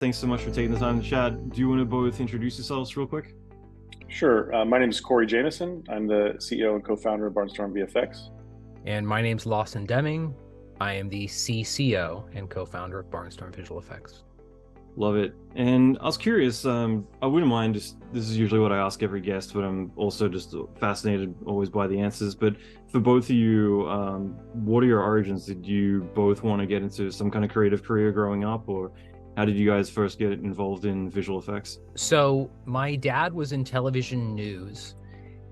Thanks so much for taking the time to chat. Do you want to both introduce yourselves real quick? Sure. My name is Cory Jamieson. I'm the CEO and co-founder of Barnstorm VFX. And my name's Lawson Deming. I am the CCO and co-founder of Barnstorm Visual Effects. Love it. And I was curious, I wouldn't mind this is usually what I ask every guest, but I'm also just fascinated always by the answers. But for both of you, what are your origins? Did you both want to get into some kind of creative career growing up, or how did you guys first get involved in visual effects? So my dad was in television news,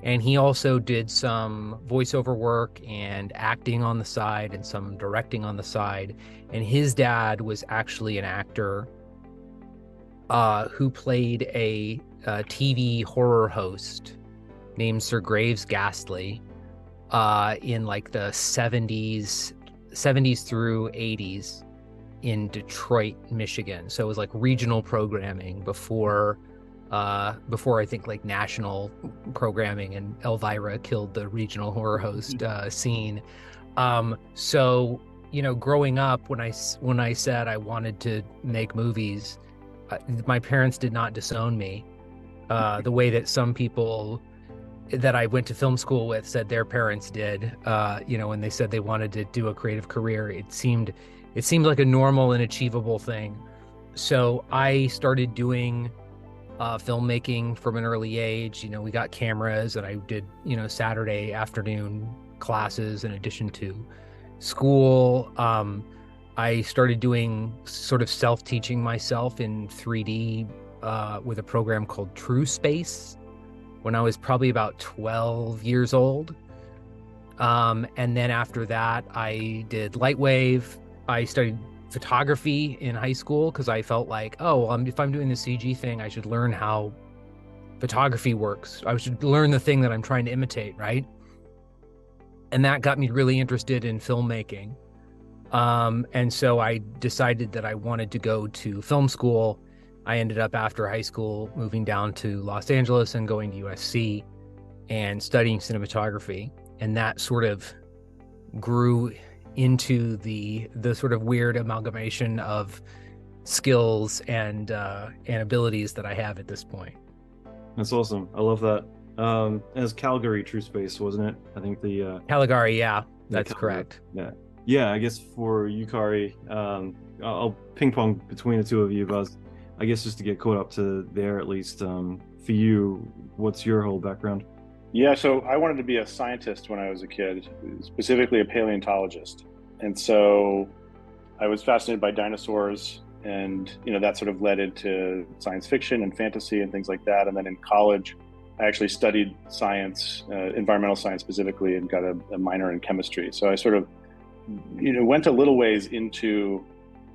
and he also did some voiceover work and acting on the side and some directing on the side. And his dad was actually an actor who played a TV horror host named Sir Graves Ghastly in like the 70s through 80s in Detroit, Michigan. So it was like regional programming before I think like national programming, and Elvira killed the regional horror host scene. So growing up, when I said I wanted to make movies, my parents did not disown me the way that some people that I went to film school with said their parents did. When they said they wanted to do a creative career, it seemed like a normal and achievable thing. So I started doing filmmaking from an early age. We got cameras, and I did Saturday afternoon classes in addition to school. I started doing sort of self-teaching myself in 3D with a program called True Space when I was probably about 12 years old. And then after that, I did Lightwave. I studied photography in high school because I felt like, if I'm doing the CG thing, I should learn how photography works. I should learn the thing that I'm trying to imitate, right? And that got me really interested in filmmaking. And so I decided that I wanted to go to film school. I ended up, after high school, moving down to Los Angeles and going to USC and studying cinematography. And that sort of grew into the sort of weird amalgamation of skills and abilities that I have at this point. That's awesome. I love that. As Calgary True Space, wasn't it? I think the Calgary, yeah, that's correct. Yeah. I guess for you, Cory, I'll ping pong between the two of you, but I guess just to get caught up to there at least. For you, what's your whole background? Yeah, so I wanted to be a scientist when I was a kid, specifically a paleontologist. And so I was fascinated by dinosaurs, and that sort of led into science fiction and fantasy and things like that. And then in college, I actually studied science, environmental science specifically, and got a minor in chemistry. So I sort of went a little ways into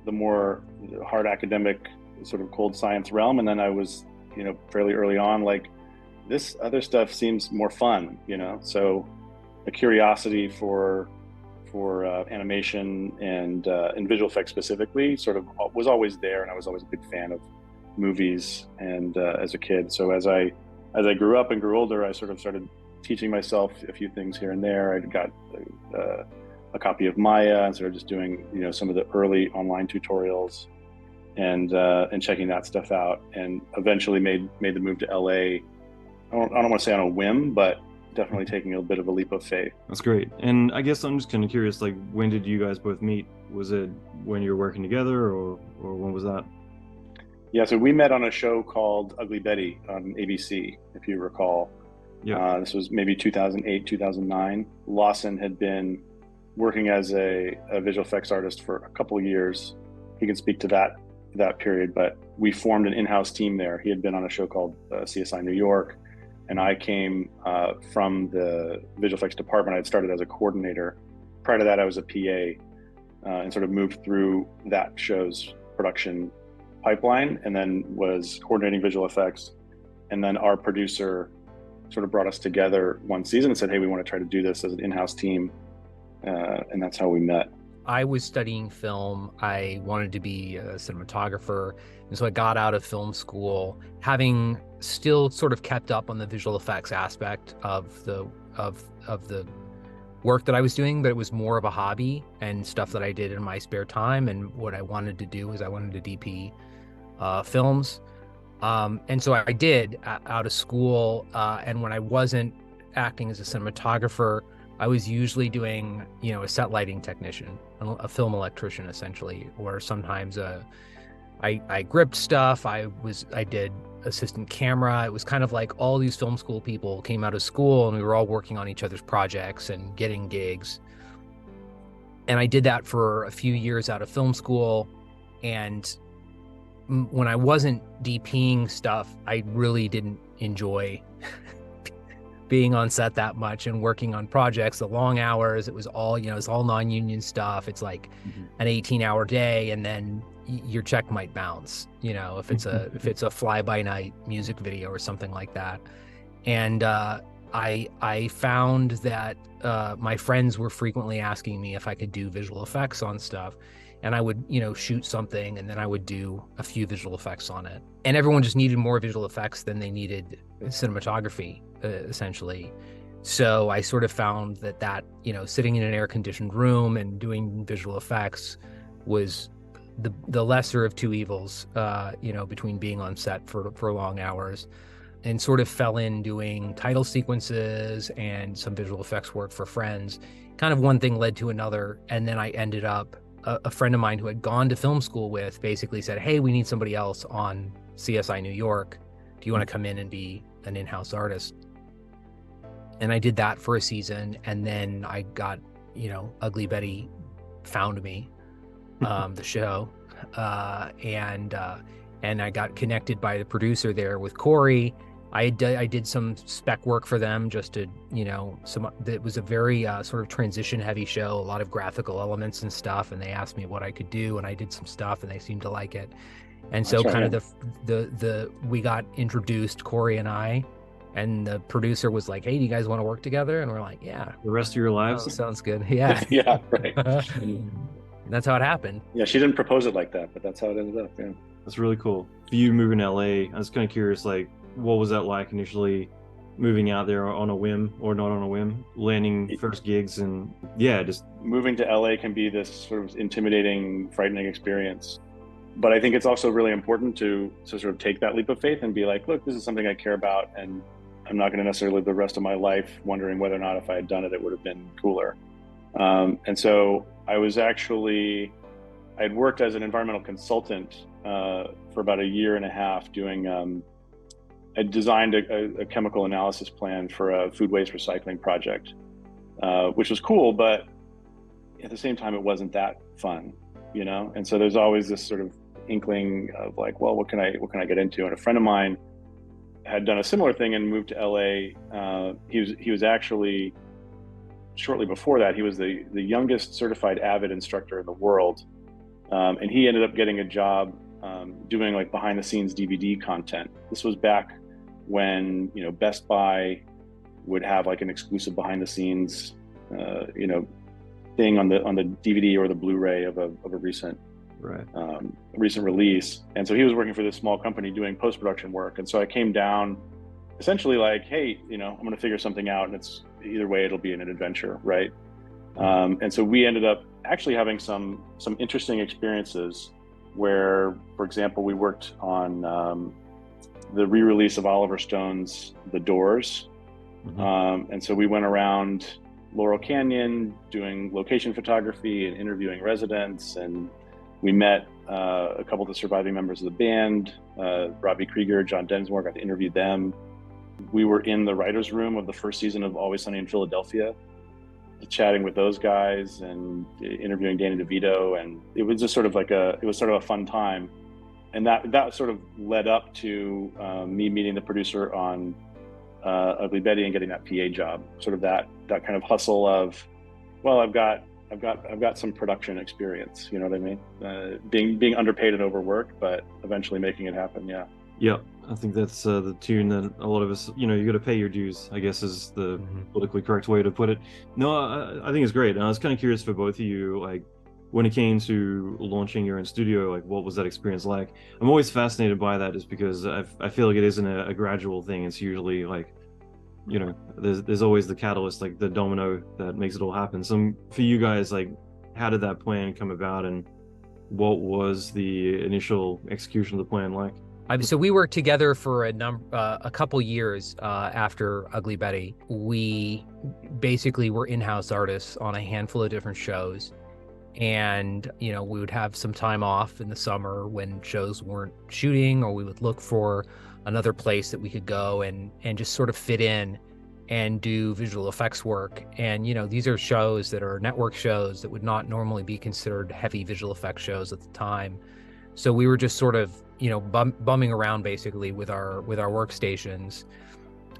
the more hard academic sort of cold science realm. And then I was, fairly early on, like, this other stuff seems more fun, so a curiosity for animation and visual effects specifically sort of was always there. And I was always a big fan of movies and as a kid. So as I grew up and grew older, I sort of started teaching myself a few things here and there. I got a copy of Maya and started just doing some of the early online tutorials and checking that stuff out, and eventually made the move to LA. I don't want to say on a whim, but definitely taking a bit of a leap of faith. That's great. And I guess I'm just kind of curious, like, when did you guys both meet? Was it when you were working together, or when was that? Yeah, so we met on a show called Ugly Betty on ABC, if you recall. Yeah. This was maybe 2008, 2009. Lawson had been working as a visual effects artist for a couple of years. He can speak to that period, but we formed an in-house team there. He had been on a show called CSI New York, and I came from the visual effects department. I had started as a coordinator. Prior to that, I was a PA and sort of moved through that show's production pipeline, and then was coordinating visual effects. And then our producer sort of brought us together one season and said, hey, we want to try to do this as an in-house team. And that's how we met. I was studying film. I wanted to be a cinematographer. And so I got out of film school, having still sort of kept up on the visual effects aspect of the work that I was doing, but it was more of a hobby and stuff that I did in my spare time. And what I wanted to do is I wanted to DP films. And so I did out of school. And when I wasn't acting as a cinematographer, I was usually doing, a set lighting technician, a film electrician, essentially, or sometimes I gripped stuff. I did assistant camera. It was kind of like all these film school people came out of school and we were all working on each other's projects and getting gigs. And I did that for a few years out of film school. And when I wasn't DPing stuff, I really didn't enjoy being on set that much and working on projects, the long hours. It was all, it's all non-union stuff. It's like an 18-hour day, and then your check might bounce, if it's a fly-by-night music video or something like that. And I found that my friends were frequently asking me if I could do visual effects on stuff. And I would, shoot something, and then I would do a few visual effects on it. And everyone just needed more visual effects than they needed cinematography, essentially. So I sort of found that, sitting in an air-conditioned room and doing visual effects was the lesser of two evils, between being on set for long hours, and sort of fell in doing title sequences and some visual effects work for friends. Kind of one thing led to another, and then I ended up, a friend of mine who had gone to film school with basically said, "Hey, we need somebody else on CSI New York. Do you want to come in and be an in-house artist?" And I did that for a season, and then I got, Ugly Betty found me, the show, and I got connected by the producer there with Cory. I did some spec work for them just to, it was a very sort of transition heavy show, a lot of graphical elements and stuff. And they asked me what I could do, and I did some stuff, and they seemed to like it. And so kind of we got introduced, Cory and I, and the producer was like, "Hey, do you guys want to work together?" And we're like, "Yeah." The rest of your lives? Oh, sounds good. Yeah. Yeah, right. That's how it happened. Yeah, she didn't propose it like that, but that's how it ended up. Yeah. That's really cool. For you moving to LA, I was kind of curious, like, what was that like initially moving out there on a whim or not on a whim, landing first gigs, and just moving to LA can be this sort of intimidating, frightening experience. But I think it's also really important to sort of take that leap of faith and be like, look, this is something I care about, and I'm not going to necessarily live the rest of my life wondering whether or not if I had done it, it would have been cooler. And so I had worked as an environmental consultant for about a year and a half doing, I designed a chemical analysis plan for a food waste recycling project, which was cool, but at the same time, it wasn't that fun, And so there's always this sort of inkling of like, well, what can I get into? And a friend of mine had done a similar thing and moved to LA. He was actually, shortly before that, he was the youngest certified Avid instructor in the world. And he ended up getting a job doing like behind the scenes DVD content. This was back when, Best Buy would have like an exclusive behind the scenes, thing on the DVD or the Blu-ray of a recent release. And so he was working for this small company doing post-production work. And so I came down essentially like, hey, I'm going to figure something out, and it's either way, it'll be an adventure. Right. And so we ended up actually having some interesting experiences where, for example, we worked on the re-release of Oliver Stone's The Doors. And so we went around Laurel Canyon doing location photography and interviewing residents, and we met a couple of the surviving members of the band, Robbie Krieger, John Densmore, got to interview them. We were in the writer's room of the first season of Always Sunny in Philadelphia, chatting with those guys and interviewing Danny DeVito, and it was just sort of like it was sort of a fun time. And that sort of led up to me meeting the producer on Ugly Betty and getting that PA job. Sort of that kind of hustle of, well, I've got some production experience. You know what I mean? Being underpaid and overworked, but eventually making it happen. Yeah. Yeah, I think that's the tune that a lot of us, you got to pay your dues, I guess is the politically correct way to put it. No, I think it's great. And I was kind of curious for both of you, like, when it came to launching your own studio, like, what was that experience like? I'm always fascinated by that, just because I feel like it isn't a gradual thing. It's usually like, there's always the catalyst, like the domino that makes it all happen. So for you guys, like, how did that plan come about, and what was the initial execution of the plan like? So we worked together for a couple years after Ugly Betty. We basically were in-house artists on a handful of different shows. And, we would have some time off in the summer when shows weren't shooting, or we would look for another place that we could go and just sort of fit in and do visual effects work. And, these are shows that are network shows that would not normally be considered heavy visual effects shows at the time. So we were just sort of, bumming around basically with our workstations,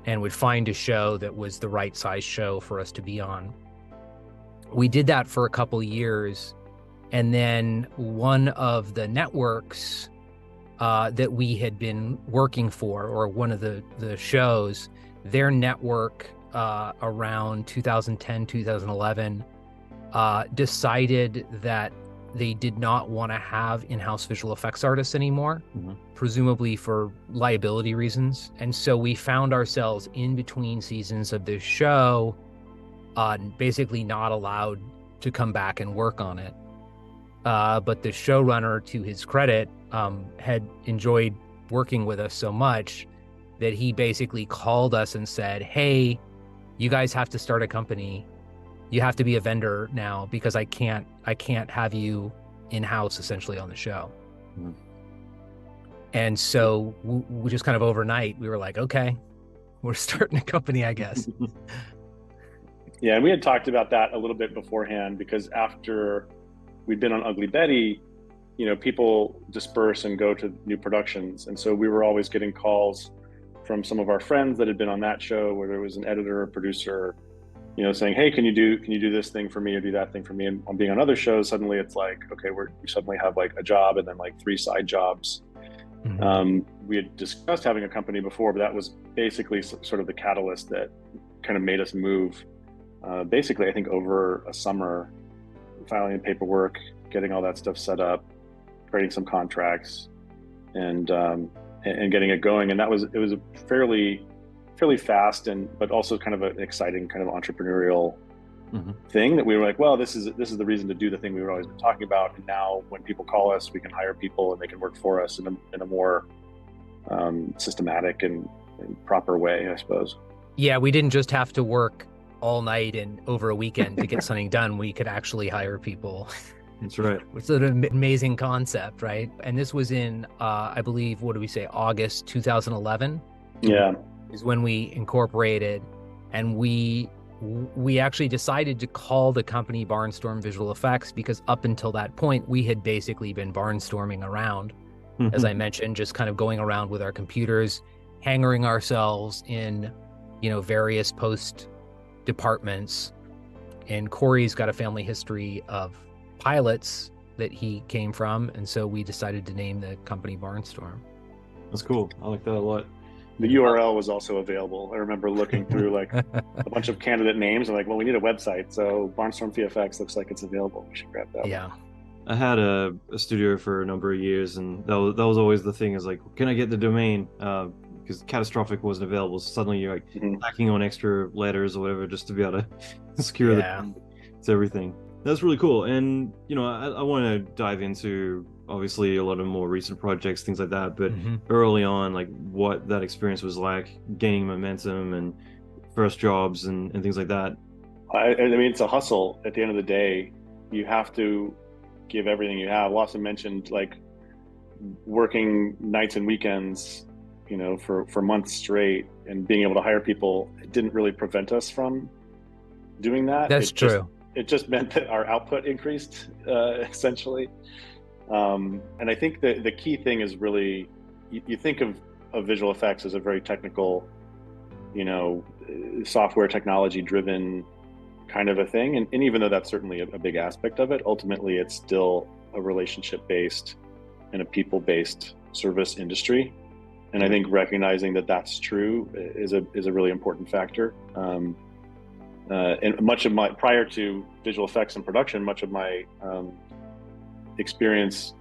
and would find a show that was the right size show for us to be on. We did that for a couple of years, and then one of the networks that we had been working for, or one of the shows, their network around 2010, 2011 decided that they did not want to have in-house visual effects artists anymore, presumably for liability reasons. And so we found ourselves in between seasons of this show, basically not allowed to come back and work on it. But the showrunner, to his credit, had enjoyed working with us so much that he basically called us and said, "Hey, you guys have to start a company. You have to be a vendor now, because I can't have you in-house essentially on the show." And so we just kind of overnight, we were like, okay, we're starting a company, I guess. Yeah, and we had talked about that a little bit beforehand, because after we'd been on Ugly Betty, people disperse and go to new productions. And so we were always getting calls from some of our friends that had been on that show, where there was an editor or producer, saying, "Hey, can you do this thing for me or do that thing for me?" And on being on other shows, suddenly it's like, okay, we suddenly have like a job and then like 3 side jobs. We had discussed having a company before, but that was basically sort of the catalyst that kind of made us move. Basically, I think over a summer, filing the paperwork, getting all that stuff set up, creating some contracts, and getting it going. And it was a fairly fast but also kind of an exciting kind of entrepreneurial thing that we were like, well, this is the reason to do the thing we were always been talking about. And now when people call us, we can hire people and they can work for us in a more systematic and proper way, I suppose. Yeah, we didn't just have to work all night and over a weekend to get something done. We could actually hire people. That's right. It's an amazing concept, right? And this was in, I believe, what do we say, August 2011? Yeah. Is when we incorporated, and we actually decided to call the company Barnstorm Visual Effects, because up until that point, we had basically been barnstorming around, as I mentioned, just kind of going around with our computers, hangering ourselves in, various post departments. And Cory's got a family history of pilots that he came from, and so we decided to name the company Barnstorm. That's cool. I like that a lot. The URL was also available. I remember looking through like a bunch of candidate names and like, well, we need a website. So Barnstorm VFX looks like it's available. We should grab that. Yeah. I had a studio for a number of years, and that was always the thing, is like, can I get the domain? Because Catastrophic wasn't available. So suddenly you're like tacking on extra letters or whatever just to be able to secure it's everything. That's really cool. And, I want to dive into obviously a lot of more recent projects, things like that, but early on, like what that experience was like, gaining momentum and first jobs and things like that. I mean, it's a hustle. At the end of the day, you have to give everything you have. Lawson mentioned like working nights and weekends, for months straight, and being able to hire people. It didn't really prevent us from doing that. That's true. It just meant that our output increased, essentially. And I think the key thing is really, you think of visual effects as a very technical, software technology driven kind of a thing. And even though that's certainly a big aspect of it, ultimately it's still a relationship based and a people based service industry. And I think recognizing that that's true is a really important factor. And much of my, prior to visual effects and production, much of my experience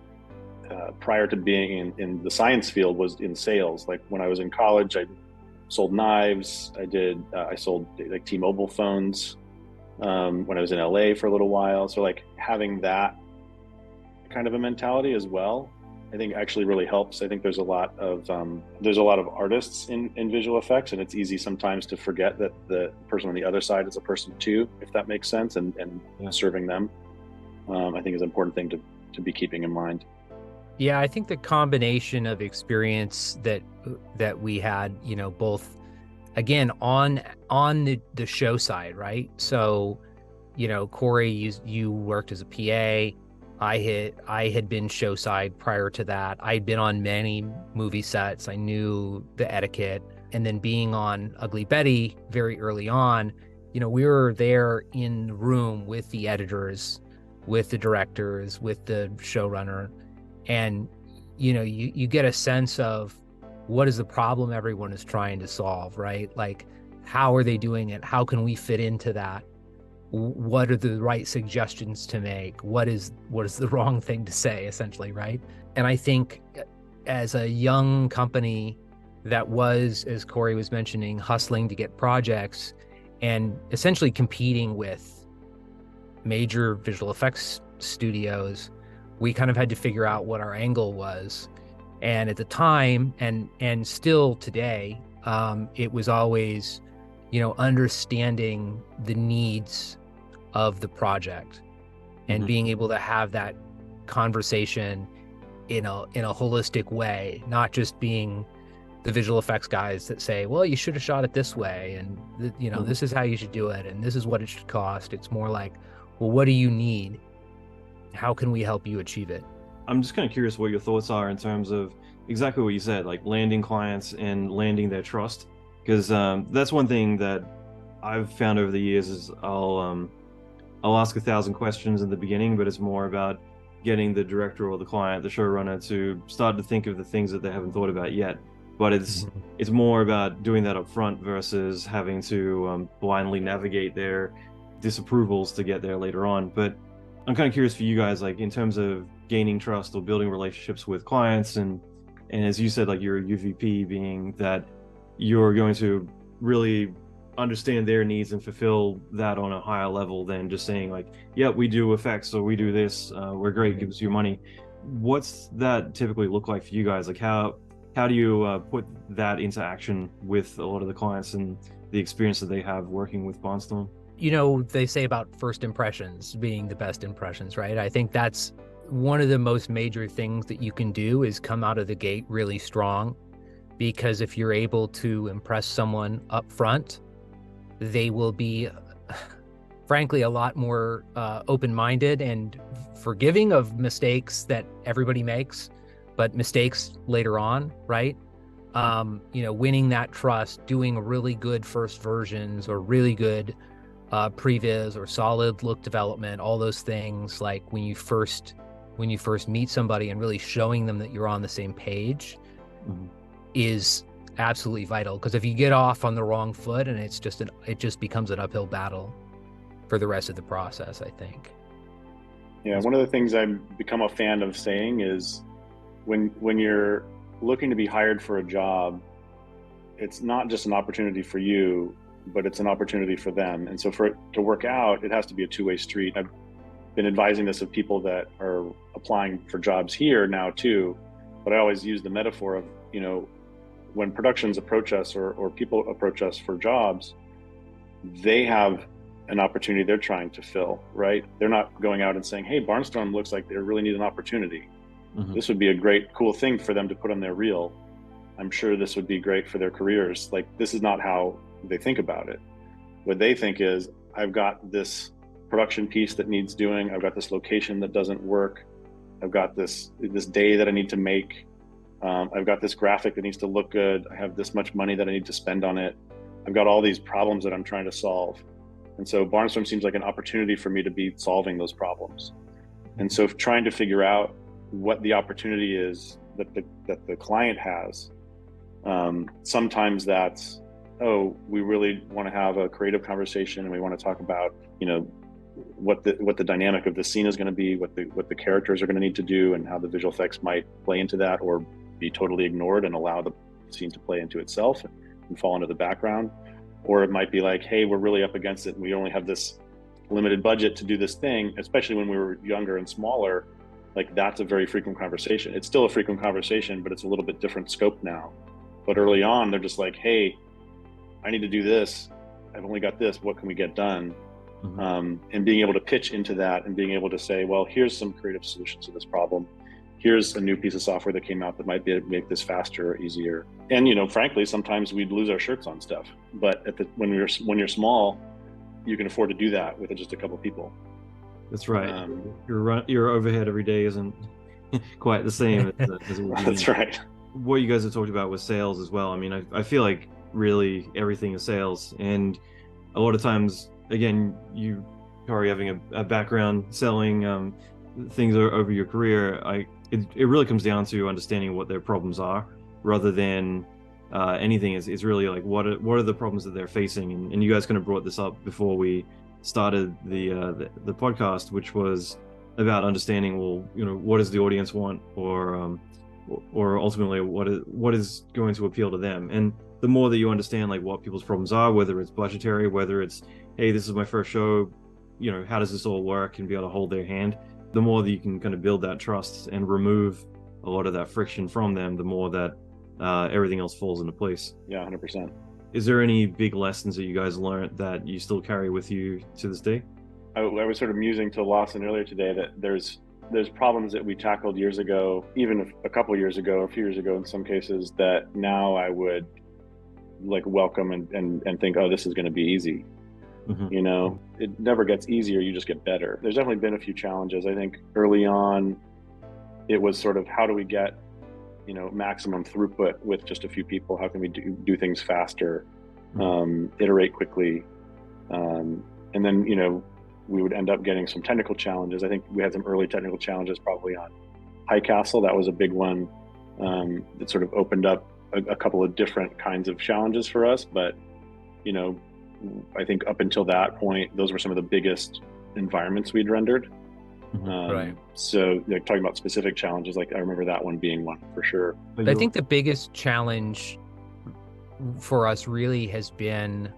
prior to being in the science field was in sales. Like when I was in college, I sold knives. I sold like T-Mobile phones when I was in LA for a little while. So like having that kind of a mentality as well, I think actually really helps. I think there's a lot of artists in visual effects, and it's easy sometimes to forget that the person on the other side is a person too, if that makes sense, and serving them, I think is an important thing to be keeping in mind. Yeah, I think the combination of experience that we had, both again on the show side, right? So, Cory, you worked as a PA. I had been show side prior to that. I'd been on many movie sets. I knew the etiquette. And then being on Ugly Betty very early on, we were there in the room with the editors, with the directors, with the showrunner. And, you get a sense of what is the problem everyone is trying to solve, right? Like, how are they doing it? How can we fit into that? What are the right suggestions to make? What is the wrong thing to say, essentially, right? And I think as a young company that was, as Cory was mentioning, hustling to get projects and essentially competing with major visual effects studios, we kind of had to figure out what our angle was. And at the time, and still today, it was always, understanding the needs of the project and being able to have that conversation in a holistic way, not just being the visual effects guys that say, well, you should have shot it this way, and this is how you should do it, and this is what it should cost. It's more like, well, what do you need? How can we help you achieve it? I'm just kind of curious what your thoughts are in terms of exactly what you said, like landing clients and landing their trust, because that's one thing that I've found over the years is I'll ask 1,000 questions in the beginning, but it's more about getting the director or the client, the showrunner, to start to think of the things that they haven't thought about yet. But it's more about doing that up front versus having to blindly navigate their disapprovals to get there later on. But I'm kind of curious for you guys, like in terms of gaining trust or building relationships with clients, and as you said, like your UVP being that you're going to really understand their needs and fulfill that on a higher level than just saying like, yeah, we do effects or we do this, we're great, give us your money. What's that typically look like for you guys? Like how do you put that into action with a lot of the clients and the experience that they have working with Barnstorm? They say about first impressions being the best impressions, right? I think that's one of the most major things that you can do is come out of the gate really strong, because if you're able to impress someone up front, they will be, frankly, a lot more open-minded and forgiving of mistakes that everybody makes, but mistakes later on, right? Winning that trust, doing really good first versions or really good previs or solid look development, all those things, like when you first meet somebody and really showing them that you're on the same page is absolutely vital. Because if you get off on the wrong foot, and it just becomes an uphill battle for the rest of the process, I think. Yeah, one of the things I've become a fan of saying is when you're looking to be hired for a job, it's not just an opportunity for you, but it's an opportunity for them. And so for it to work out, it has to be a two-way street. I've been advising this of people that are applying for jobs here now too, but I always use the metaphor of, when productions approach us or people approach us for jobs, they have an opportunity they're trying to fill, right? They're not going out and saying, hey, Barnstorm looks like they really need an opportunity. This would be a great, cool thing for them to put on their reel. I'm sure this would be great for their careers. Like, this is not how they think about it. What they think is, I've got this production piece that needs doing. I've got this location that doesn't work. I've got this day that I need to make. I've got this graphic that needs to look good. I have this much money that I need to spend on it. I've got all these problems that I'm trying to solve. And so Barnstorm seems like an opportunity for me to be solving those problems. And so trying to figure out what the opportunity is that the client has. Sometimes that's, oh, we really want to have a creative conversation and we want to talk about, what the dynamic of the scene is going to be, what the characters are going to need to do, and how the visual effects might play into that, or be totally ignored and allow the scene to play into itself and fall into the background. Or it might be like, hey, we're really up against it and we only have this limited budget to do this thing, especially when we were younger and smaller. like that's a very frequent conversation. It's still a frequent conversation, but it's a little bit different scope now. But early on, they're just like, hey, I need to do this. I've only got this. What can we get done? And being able to pitch into that and being able to say, well, here's some creative solutions to this problem. Here's a new piece of software that came out that might be able to make this faster or easier. And, you know, frankly, sometimes we'd lose our shirts on stuff. But when you're small, you can afford to do that with just a couple of people. That's right. Your overhead every day isn't quite the same as it would be. That's right. What you guys have talked about with sales as well. I mean, I feel like really everything is sales. And a lot of times, again, you, Cory, having a background selling things over your career, it really comes down to understanding what their problems are rather than anything. It's really like what are the problems that they're facing, and you guys kind of brought this up before we started the podcast, which was about understanding, well, you know, what does the audience want, or ultimately what is going to appeal to them. And the more that you understand like what people's problems are, whether it's budgetary, whether it's, hey, this is my first show, you know, how does this all work, and be able to hold their hand, the more that you can kind of build that trust and remove a lot of that friction from them, the more that everything else falls into place. Yeah, 100%. Is there any big lessons that you guys learned that you still carry with you to this day? I was sort of musing to Lawson earlier today that there's problems that we tackled years ago, even a couple years ago, a few years ago in some cases, that now I would like welcome and think, oh, this is going to be easy. You know, it never gets easier, you just get better. There's definitely been a few challenges. I think early on, it was sort of, how do we get, you know, maximum throughput with just a few people? How can we do things faster, iterate quickly? And then, you know, we would end up getting some technical challenges. I think we had some early technical challenges probably on High Castle. That was a big one that sort of opened up a couple of different kinds of challenges for us. But, you know, I think up until that point, those were some of the biggest environments we'd rendered. Right. So like talking about specific challenges, like I remember that one being one for sure. I think the biggest challenge for us really has been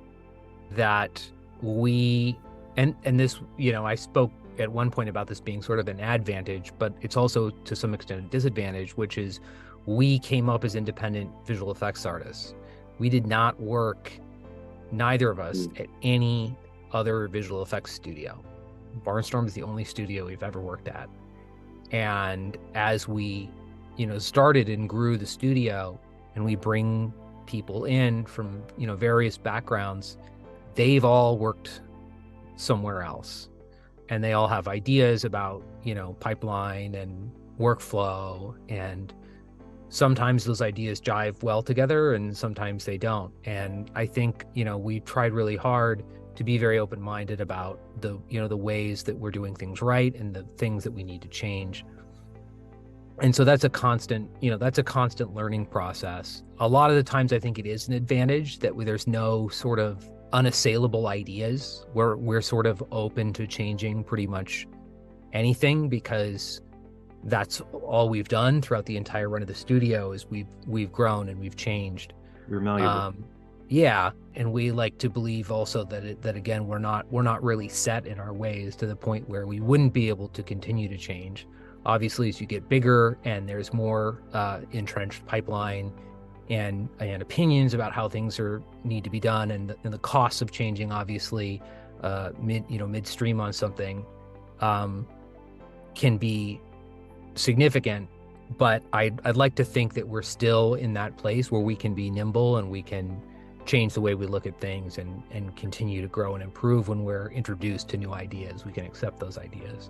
that we, and this, you know, I spoke at one point about this being sort of an advantage, but it's also to some extent a disadvantage, which is we came up as independent visual effects artists. We did not work, neither of us, at any other visual effects studio. Barnstorm is the only studio we've ever worked at. And as we, you know, started and grew the studio, and we bring people in from, you know, various backgrounds, they've all worked somewhere else. And they all have ideas about, you know, pipeline and workflow, and sometimes those ideas jive well together and sometimes they don't. And I think, you know, we tried really hard to be very open-minded about the, you know, the ways that we're doing things right and the things that we need to change. And so that's a constant, you know, that's a constant learning process. A lot of the times I think it is an advantage that there's no sort of unassailable ideas. We're sort of open to changing pretty much anything, because that's all we've done throughout the entire run of the studio is we've grown and we've changed. You're malleable. Yeah, and we like to believe also that again we're not really set in our ways to the point where we wouldn't be able to continue to change. Obviously, as you get bigger and there's more entrenched pipeline and opinions about how things need to be done, and the costs of changing, obviously, midstream on something can be significant. But I'd like to think that we're still in that place where we can be nimble and we can change the way we look at things and continue to grow and improve when we're introduced to new ideas. We can accept those ideas.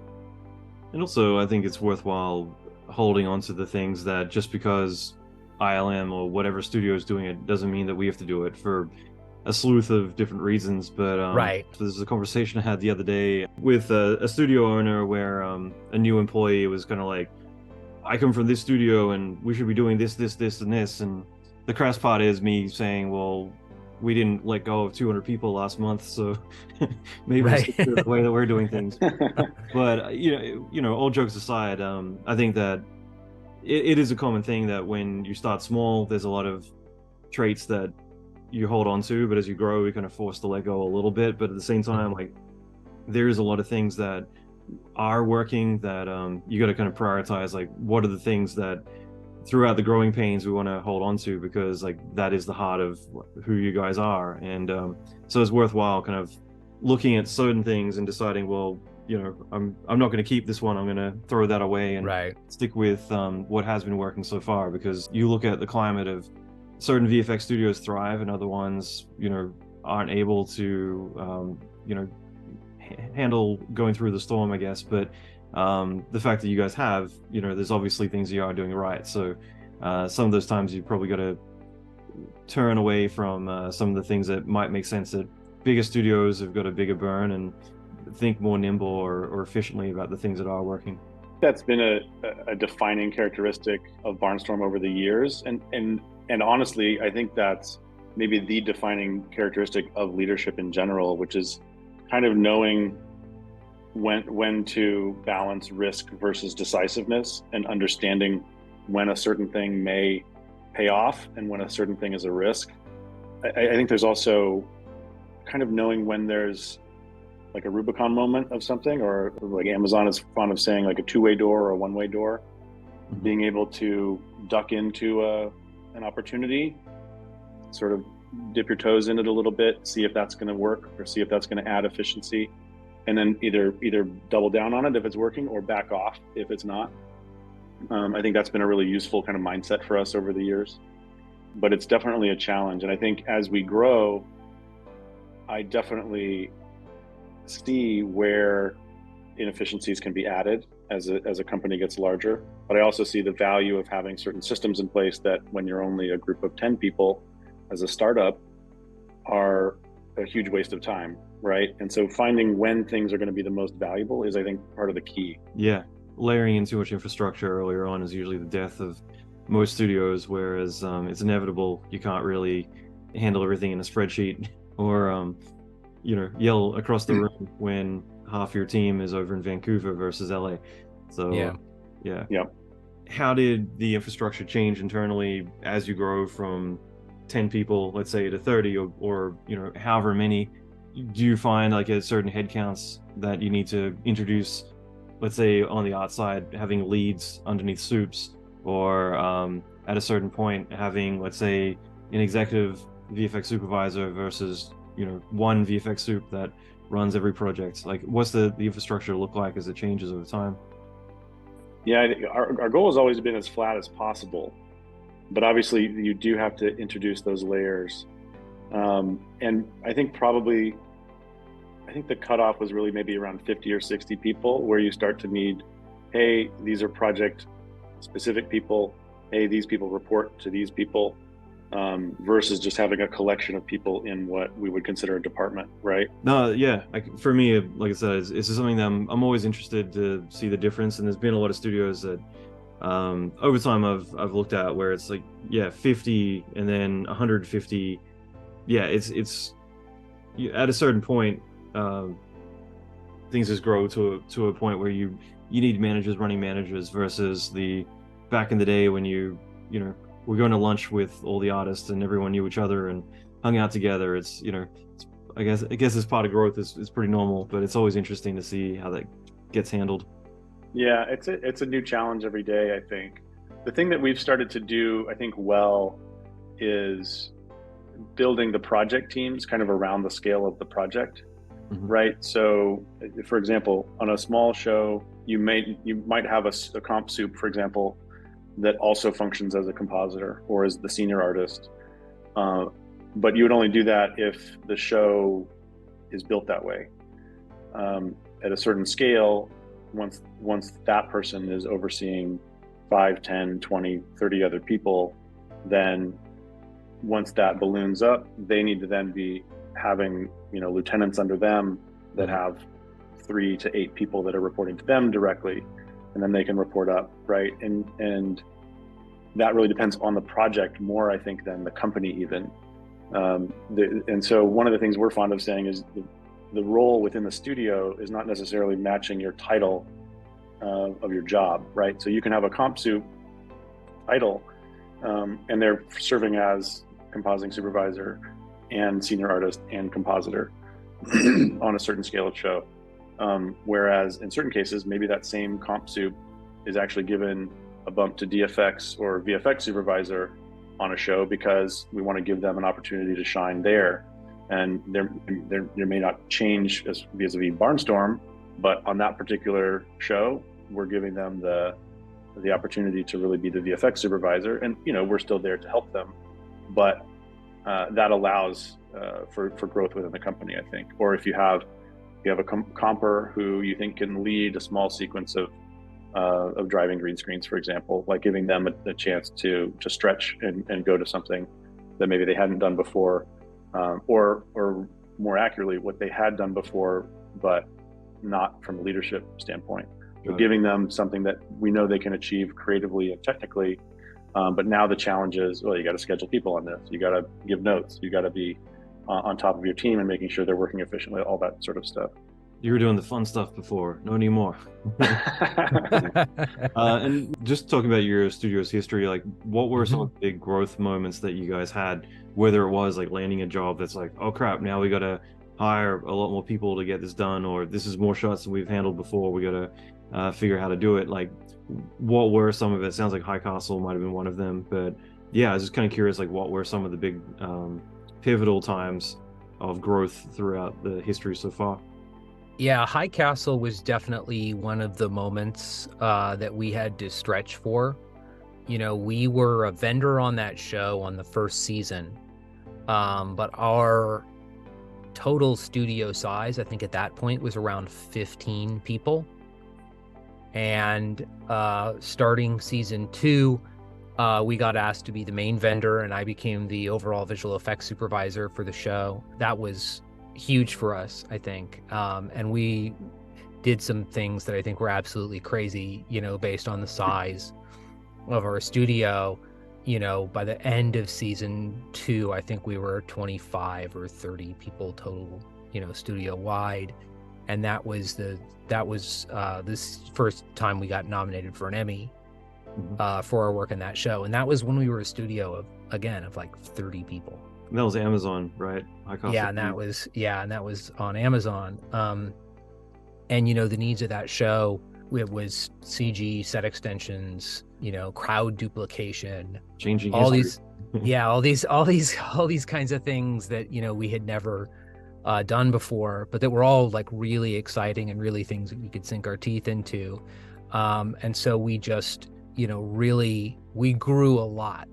And also, I think it's worthwhile holding on to the things that just because ILM or whatever studio is doing it doesn't mean that we have to do it for a slew of different reasons. But right. So this is a conversation I had the other day with a studio owner where a new employee was kind of like, I come from this studio and we should be doing this, and this. And the crass part is me saying, well, we didn't let go of 200 people last month, so maybe right. It's the way that we're doing things. But you know, all jokes aside, I think that it is a common thing that when you start small, there's a lot of traits that you hold on to, but as you grow, you're kind of forced to let go a little bit. But at the same time, like, there is a lot of things that are working that you got to kind of prioritize, like what are the things that throughout the growing pains we want to hold on to, because like that is the heart of who you guys are. And so it's worthwhile kind of looking at certain things and deciding, well, you know, I'm not going to keep this one, I'm going to throw that away and stick with what has been working so far. Because you look at the climate of certain VFX studios thrive and other ones, you know, aren't able to you know, handle going through the storm, I guess. But the fact that you guys have, you know, there's obviously things you are doing right. So some of those times you probably got to turn away from some of the things that might make sense that bigger studios have got a bigger burn, and think more nimble or efficiently about the things that are working. That's been a defining characteristic of Barnstorm over the years. And honestly, I think that's maybe the defining characteristic of leadership in general, which is kind of knowing when to balance risk versus decisiveness, and understanding when a certain thing may pay off and when a certain thing is a risk. I think there's also kind of knowing when there's like a Rubicon moment of something, or like Amazon is fond of saying, like a two-way door or a one-way door. Mm-hmm. Being able to duck into an opportunity, sort of dip your toes in it a little bit, see if that's going to work or see if that's going to add efficiency, and then either double down on it if it's working or back off if it's not. I think that's been a really useful kind of mindset for us over the years, but it's definitely a challenge. And I think as we grow, I definitely see where inefficiencies can be added as a company gets larger. But I also see the value of having certain systems in place that when you're only a group of 10 people as a startup are a huge waste of time, right? And so finding when things are going to be the most valuable is, I think, part of the key. Yeah, layering in too much infrastructure earlier on is usually the death of most studios, whereas it's inevitable. You can't really handle everything in a spreadsheet or you know, yell across the room when half your team is over in Vancouver versus LA. So yeah. How did the infrastructure change internally as you grow from 10 people, let's say, to 30 or you know, however many? Do you find like at certain headcounts that you need to introduce, let's say on the art side, having leads underneath soups, or at a certain point having, let's say, an executive VFX supervisor versus, you know, one VFX soup that runs every project? Like, what's the infrastructure look like as it changes over time? Yeah, our goal has always been as flat as possible, but obviously you do have to introduce those layers. And I think the cutoff was really maybe around 50 or 60 people, where you start to need, hey, these are project specific people. Hey, these people report to these people. Versus just having a collection of people in what we would consider a department, right? No, yeah. For me, like I said, it's something that I'm always interested to see the difference. And there's been a lot of studios that over time I've looked at where it's like, yeah, 50 and then 150. Yeah, it's at a certain point, things just grow to a point where you need managers running managers, versus the back in the day when you know, we're going to lunch with all the artists and everyone knew each other and hung out together. It's, you know, I guess as part of growth is pretty normal, but it's always interesting to see how that gets handled. Yeah, it's a new challenge every day, I think. The thing that we've started to do, I think, well, is building the project teams kind of around the scale of the project, right? So, for example, on a small show, you might have a comp soup, for example, that also functions as a compositor or as the senior artist. But you would only do that if the show is built that way. At a certain scale, once that person is overseeing 5, 10, 20, 30 other people, then once that balloons up, they need to then be having, you know, lieutenants under them that have 3 to 8 people that are reporting to them directly, and then they can report up, right? And that really depends on the project more, I think, than the company even. And so one of the things we're fond of saying is the role within the studio is not necessarily matching your title of your job, right? So you can have a comp soup title, and they're serving as compositing supervisor and senior artist and compositor on a certain scale of show. Whereas in certain cases, maybe that same comp soup is actually given a bump to DFX or VFX Supervisor on a show because we want to give them an opportunity to shine there. And there may not change as vis-a-vis Barnstorm, but on that particular show, we're giving them the opportunity to really be the VFX Supervisor. And, we're still there to help them, but that allows for growth within the company, I think. Or if you have a comper who you think can lead a small sequence of driving green screens, for example, like giving them a chance to stretch and go to something that maybe they hadn't done before, or more accurately, what they had done before, but not from a leadership standpoint. Right. Giving them something that we know they can achieve creatively and technically, but now the challenge is, well, you got to schedule people on this, you got to give notes, you got to be on top of your team and making sure they're working efficiently, all that sort of stuff. You were doing the fun stuff before, no anymore. And just talking about your studio's history, like what were some of the big growth moments that you guys had, whether it was like landing a job that's like, oh crap, now we got to hire a lot more people to get this done, or this is more shots than we've handled before, we got to figure out how to do it. Like what were some of it? Sounds like High Castle might have been one of them, but yeah, I was just kind of curious, like what were some of the big pivotal times of growth throughout the history so far? Yeah, High Castle was definitely one of the moments that we had to stretch for. We were a vendor on that show on the first season, but our total studio size, I think at that point, was around 15 people. And starting season 2, we got asked to be the main vendor, and I became the overall visual effects supervisor for the show. That was huge for us, I think. And we did some things that I think were absolutely crazy, based on the size of our studio. By the end of season 2, I think we were 25 or 30 people total, studio wide. And that was this first time we got nominated for an Emmy for our work in that show. And that was when we were a studio of like 30 people. And that was Amazon, right? Yeah, and that was on Amazon. And the needs of that show, it was CG, set extensions, crowd duplication, changing all history. all these kinds of things that we had never done before, but that were all like really exciting and really things that we could sink our teeth into. And so we just we grew a lot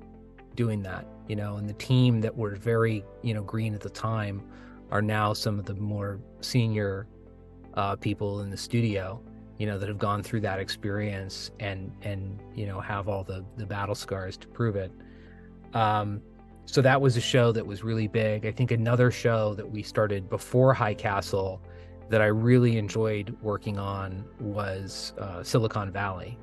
doing that. And the team that were very, green at the time are now some of the more senior people in the studio, that have gone through that experience and have all the battle scars to prove it. So that was a show that was really big. I think another show that we started before High Castle that I really enjoyed working on was Silicon Valley.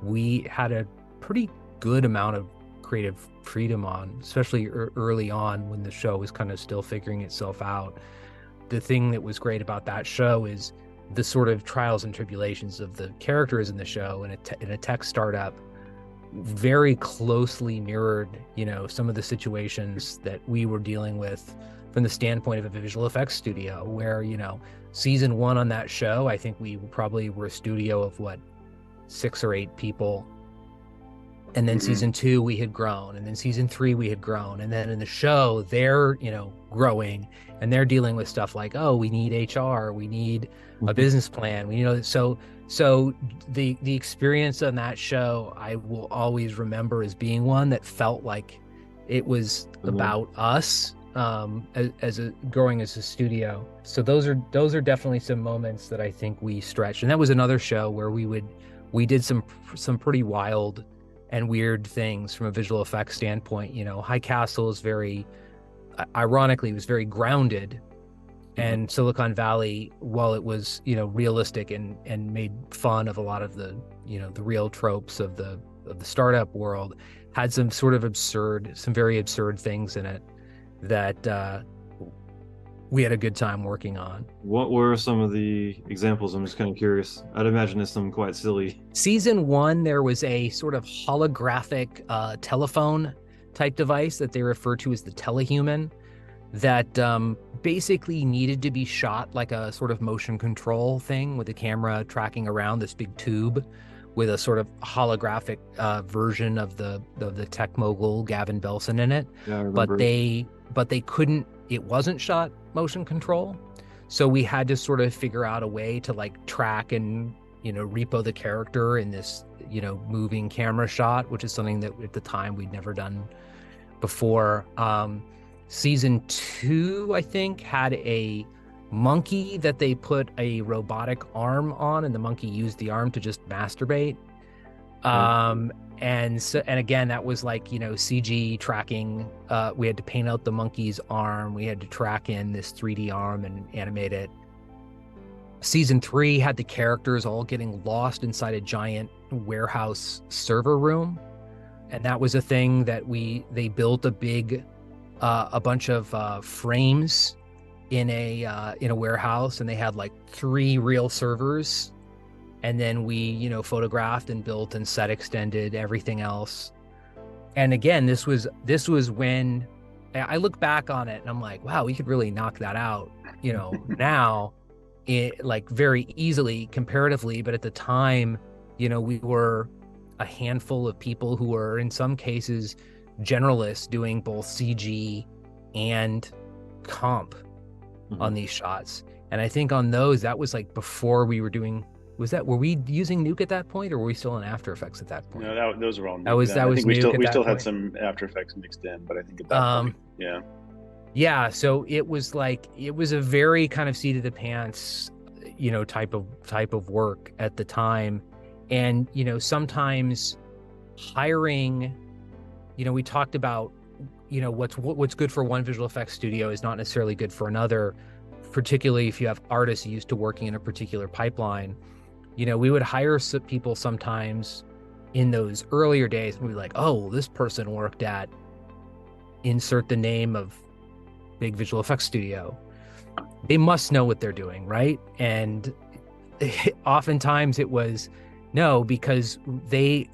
We had a pretty good amount of creative freedom on, especially early on when the show was kind of still figuring itself out. The thing that was great about that show is the sort of trials and tribulations of the characters in the show in a tech startup very closely mirrored, some of the situations that we were dealing with from the standpoint of a visual effects studio, where, season 1 on that show, I think we probably were a studio of 6 or 8 people. And then season 2, we had grown. And then season 3, we had grown. And then in the show, they're, growing, and they're dealing with stuff like, oh, we need HR, we need a business plan. So the experience on that show, I will always remember as being one that felt like it was about us growing as a studio. So those are definitely some moments that I think we stretched. And that was another show where we did some pretty wild and weird things from a visual effects standpoint. High Castle is ironically, was very grounded, and Silicon Valley, while it was, realistic and made fun of a lot of the, the real tropes of the startup world, had some very absurd things in it that we had a good time working on. What were some of the examples? I'm just kind of curious. I'd imagine it's some quite silly. Season 1, there was a sort of holographic telephone type device that they refer to as the Telehuman that basically needed to be shot like a sort of motion control thing with the camera tracking around this big tube with a sort of holographic version of the tech mogul Gavin Belson in it. Yeah, I remember. But they couldn't, it wasn't shot motion control. So we had to sort of figure out a way to like track and, repo the character in this, moving camera shot, which is something that at the time we'd never done before. Season 2, I think, had a monkey that they put a robotic arm on, and the monkey used the arm to just masturbate. And again, that was like, CG tracking. We had to paint out the monkey's arm. We had to track in this 3D arm and animate it. Season 3 had the characters all getting lost inside a giant warehouse server room. And that was a thing that they built a bunch of frames in a warehouse, and they had like 3 real servers. And then we, photographed and built and set extended everything else. And again, this was when I look back on it and I'm like, wow, we could really knock that out, now like very easily comparatively. But at the time, we were a handful of people who were in some cases generalists doing both CG and comp on these shots. And I think on those, that was like before we were doing, were we using Nuke at that point, or were we still in After Effects at that point? No, those were all Nuke. That was I think we Nuke still had some After Effects mixed in, but I think at that point, yeah. Yeah, so it was a very kind of seat of the pants, type of work at the time. And, sometimes hiring, we talked about, what's good for one visual effects studio is not necessarily good for another, particularly if you have artists used to working in a particular pipeline. We would hire people sometimes in those earlier days and we'd be like, oh, this person worked at insert the name of big visual effects studio. They must know what they're doing, right? And oftentimes it was no, because they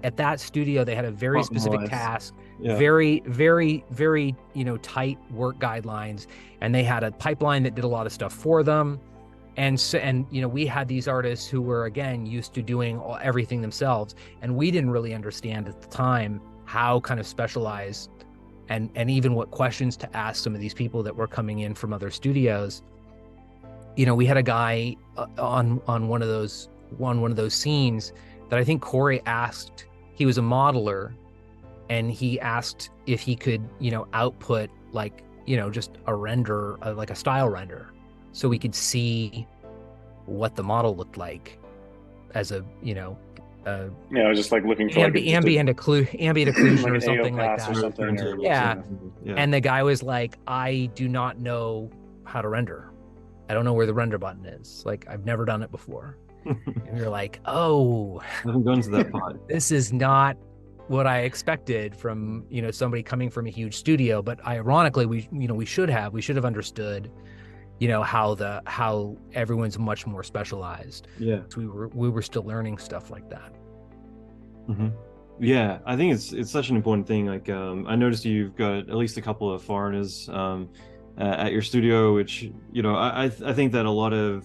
at that studio, they had a very specific task, very, very, very, tight work guidelines. And they had a pipeline that did a lot of stuff for them. And so, we had these artists who were, again, used to doing everything themselves. And we didn't really understand at the time how kind of specialized and even what questions to ask some of these people that were coming in from other studios. We had a guy on one of those scenes that I think Cory asked. He was a modeler, and he asked if he could, output like, just a render, like a style render, so we could see what the model looked like as a, I was just like looking for ambient occlusion like or something like that. Or something, yeah. And the guy was like, I do not know how to render. I don't know where the render button is. Like, I've never done it before. And you're like, oh, I haven't gone to that part. This is not what I expected from, somebody coming from a huge studio. But ironically, we should have understood, how everyone's much more specialized. Yeah. So we were still learning stuff like that. Mm-hmm. Yeah, I think it's such an important thing. Like, I noticed you've got at least a couple of foreigners at your studio, which, I think that a lot of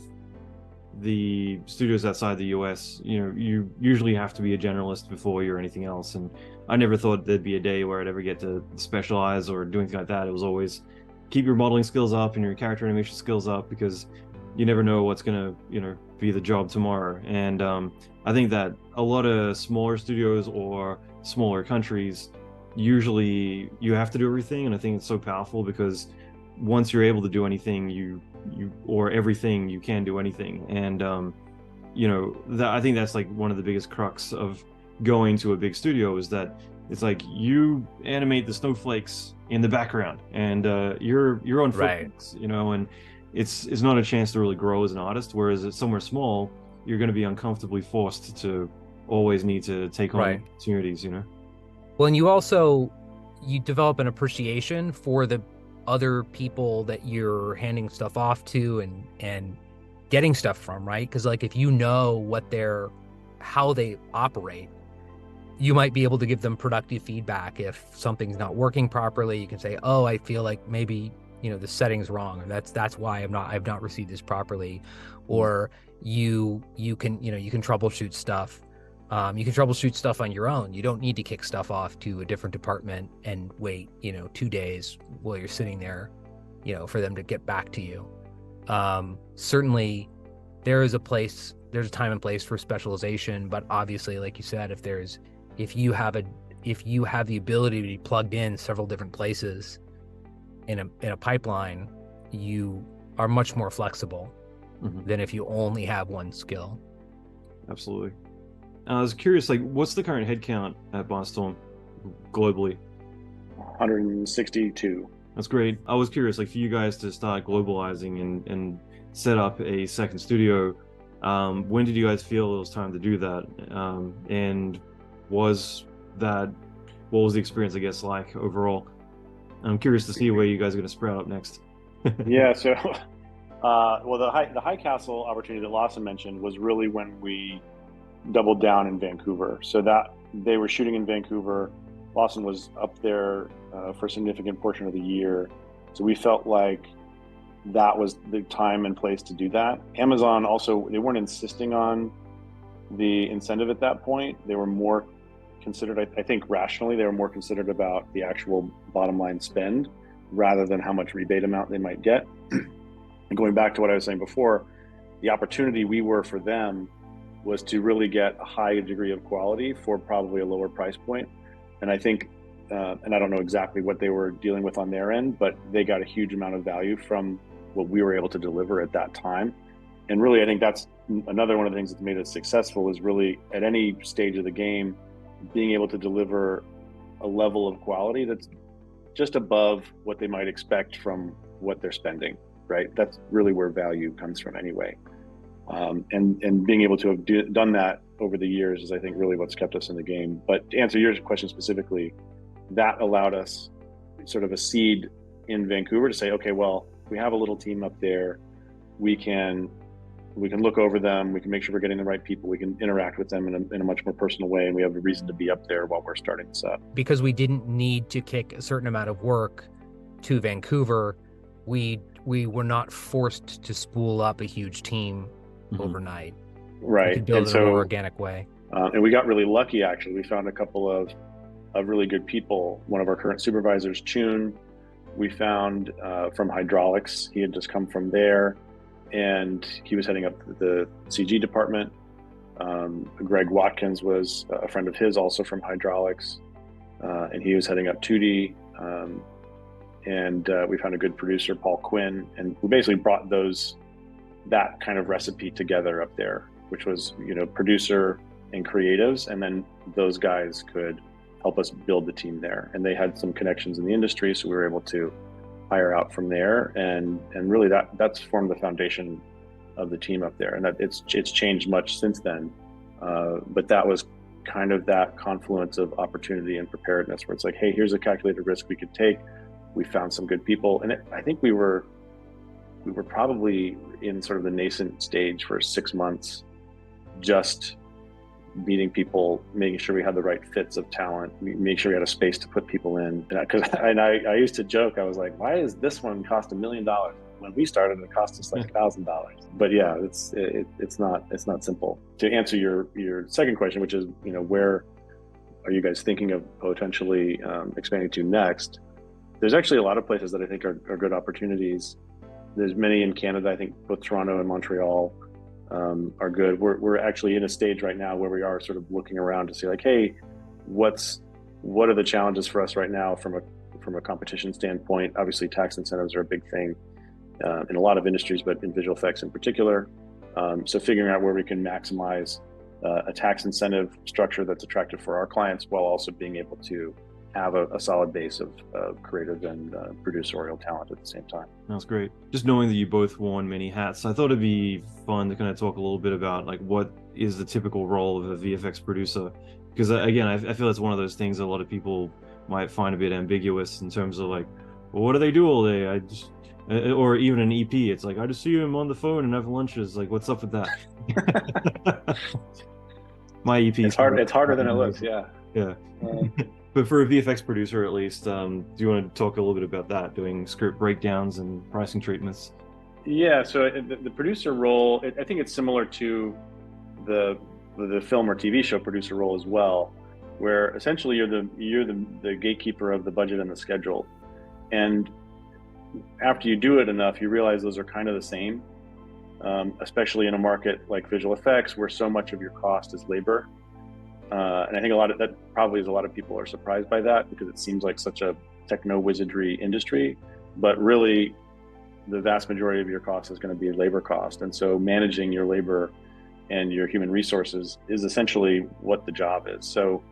the studios outside the US, you usually have to be a generalist before you're anything else. And I never thought there'd be a day where I'd ever get to specialize or do anything like that. It was always keep your modeling skills up and your character animation skills up, because you never know what's gonna, be the job tomorrow. And I think that a lot of smaller studios or smaller countries, usually you have to do everything. And I think it's so powerful, because once you're able to do anything, you or everything, you can do anything. And I think that's like one of the biggest crux of going to a big studio, is that it's like you animate the snowflakes in the background, and you're on footprints, and it's not a chance to really grow as an artist. Whereas at somewhere small, you're going to be uncomfortably forced to always need to take on opportunities. Well, and you develop an appreciation for the other people that you're handing stuff off to and getting stuff from, right? Because like, if you know how they operate, you might be able to give them productive feedback. If something's not working properly, you can say, oh, I feel like maybe, the setting's wrong, or that's why I've not received this properly. Or you can troubleshoot stuff. You can troubleshoot stuff on your own. You don't need to kick stuff off to a different department and wait 2 days while you're sitting there for them to get back to you. Certainly there's a time and place for specialization, but obviously, like you said, if you have the ability to be plugged in several different places in a pipeline, you are much more flexible than if you only have one skill. Absolutely. I was curious, what's the current headcount at Barnstorm globally? 162. That's great. I was curious, for you guys to start globalizing and set up a second studio, when did you guys feel it was time to do that? And what was the experience, I guess, like overall? I'm curious to see where you guys are going to sprout up next. Yeah, so, the High Castle opportunity that Lawson mentioned was really when we doubled down in Vancouver. So that they were shooting in Vancouver. Lawson was up there for a significant portion of the year. So we felt like that was the time and place to do that. Amazon also, they weren't insisting on the incentive at that point. They were more considered, I think rationally, they were more considered about the actual bottom line spend rather than how much rebate amount they might get. And going back to what I was saying before, the opportunity we were for them was to really get a high degree of quality for probably a lower price point. And I think, and I don't know exactly what they were dealing with on their end, but they got a huge amount of value from what we were able to deliver at that time. And really, I think that's another one of the things that made us successful, is really at any stage of the game, being able to deliver a level of quality that's just above what they might expect from what they're spending, right? That's really where value comes from anyway. And being able to have done that over the years is, I think, really what's kept us in the game. But to answer your question specifically, that allowed us sort of a seed in Vancouver to say, okay, well, we have a little team up there. We can look over them. We can make sure we're getting the right people. We can interact with them in a much more personal way. And we have a reason to be up there while we're starting this up. Because we didn't need to kick a certain amount of work to Vancouver, we were not forced to spool up a huge team overnight. Right. We could build it in a more organic way. And we got really lucky, actually. We found a couple of really good people. One of our current supervisors, Chun, we found from hydraulics. He had just come from there, and he was heading up the CG department. Greg Watkins was a friend of his, also from hydraulics, and he was heading up 2D. And we found a good producer, Paul Quinn, and we basically brought that kind of recipe together up there, which was, producer and creatives, and then those guys could help us build the team there. And they had some connections in the industry, so we were able to hire out from there, and really that's formed the foundation of the team up there. And that it's changed much since then, but that was kind of that confluence of opportunity and preparedness, where it's like, hey, here's a calculated risk we could take. We found some good people, and I think we were probably in sort of the nascent stage for 6 months, just meeting people, making sure we had the right fits of talent, make sure we had a space to put people in. And I used to joke, I was like, why does this one cost $1 million? When we started, it cost us like $1,000. But yeah, it's not simple. To answer your second question, which is, where are you guys thinking of potentially expanding to next? There's actually a lot of places that I think are good opportunities. There's many in Canada. I think both Toronto and Montreal are good. We're actually in a stage right now where we are sort of looking around to see, like, hey, what are the challenges for us right now from a competition standpoint? Obviously, tax incentives are a big thing in a lot of industries, but in visual effects in particular. So figuring out where we can maximize a tax incentive structure that's attractive for our clients, while also being able to have a solid base of creative and producerial talent at the same time. That's great. Just knowing that you both worn many hats, I thought it'd be fun to kind of talk a little bit about what is the typical role of a VFX producer, because again, I feel it's one of those things that a lot of people might find a bit ambiguous in terms of well, what do they do all day? Or even an EP, it's like, I just see him on the phone and have lunches. What's up with that? My EP. It's harder than it looks. Yeah. Yeah. But for a VFX producer, at least, do you want to talk a little bit about that, doing script breakdowns and pricing treatments? Yeah, so the producer role, I think it's similar to the film or TV show producer role as well, where essentially you're the gatekeeper of the budget and the schedule. And after you do it enough, you realize those are kind of the same, especially in a market like visual effects, where so much of your cost is labor. And I think a lot of people are surprised by that, because it seems like such a techno wizardry industry, but really the vast majority of your cost is going to be labor cost. And so managing your labor and your human resources is essentially what the job is. So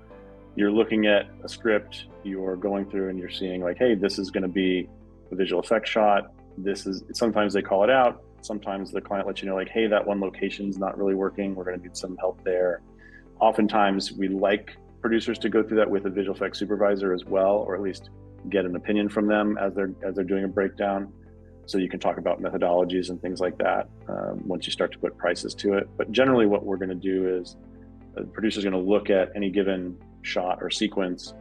you're looking at a script, you're going through and you're seeing like, hey, this is going to be a visual effects shot. Sometimes they call it out. Sometimes the client lets you know like, hey, that one location's not really working. We're going to need some help there. Oftentimes we like producers to go through that with a visual effects supervisor as well, or at least get an opinion from them as they're doing a breakdown. So you can talk about methodologies and things like that once you start to put prices to it. But generally what we're going to do is the producer is going to look at any given shot or sequence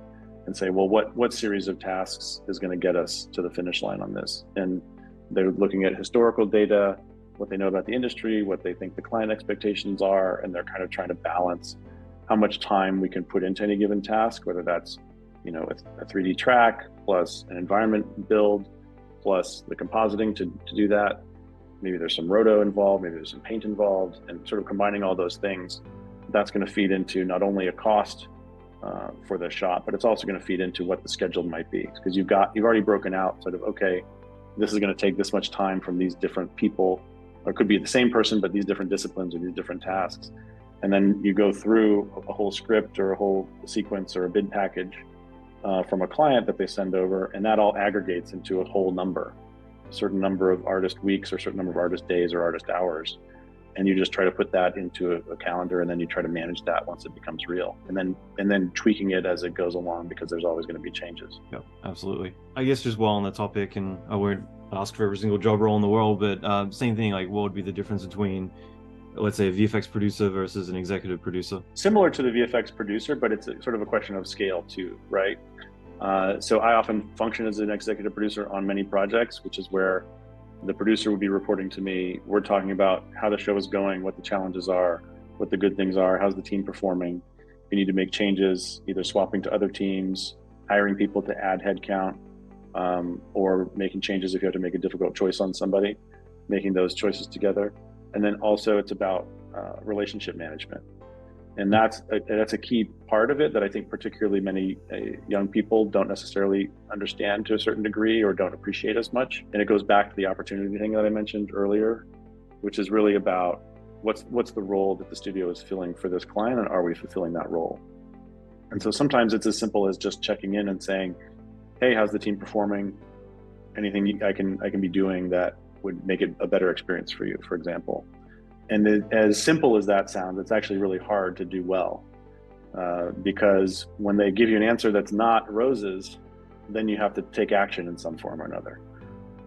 and say, well, what series of tasks is going to get us to the finish line on this? And they're looking at historical data, what they know about the industry, what they think the client expectations are, and they're kind of trying to balance how much time we can put into any given task, whether that's, a 3D track plus an environment build, plus the compositing to do that. Maybe there's some roto involved, maybe there's some paint involved, and sort of combining all those things, that's going to feed into not only a cost for the shot, but it's also going to feed into what the schedule might be, because you've already broken out sort of, okay, this is going to take this much time from these different people, or it could be the same person, but these different disciplines or these different tasks. And then you go through a whole script or a whole sequence or a bid package from a client that they send over, and that all aggregates into a whole number, a certain number of artist weeks or a certain number of artist days or artist hours. And you just try to put that into a calendar, and then you try to manage that once it becomes real, and then tweaking it as it goes along, because there's always going to be changes. Yeah, absolutely. I guess just while on the topic, and I won't ask for every single job role in the world, but same thing, like what would be the difference between, let's say, a VFX producer versus an executive producer? Similar to the VFX producer, but it's sort of a question of scale too, right? So I often function as an executive producer on many projects, which is where the producer would be reporting to me. We're talking about how the show is going, what the challenges are, what the good things are, how's the team performing. If you need to make changes, either swapping to other teams, hiring people to add headcount, or making changes if you have to make a difficult choice on somebody, making those choices together. And then also it's about relationship management. And that's a key part of it that I think particularly many young people don't necessarily understand to a certain degree or don't appreciate as much. And it goes back to the opportunity thing that I mentioned earlier, which is really about what's the role that the studio is filling for this client, and are we fulfilling that role? And so sometimes it's as simple as just checking in and saying, hey, how's the team performing? Anything I can be doing that would make it a better experience for you, for example. And as simple as that sounds, it's actually really hard to do well, because when they give you an answer that's not roses, then you have to take action in some form or another.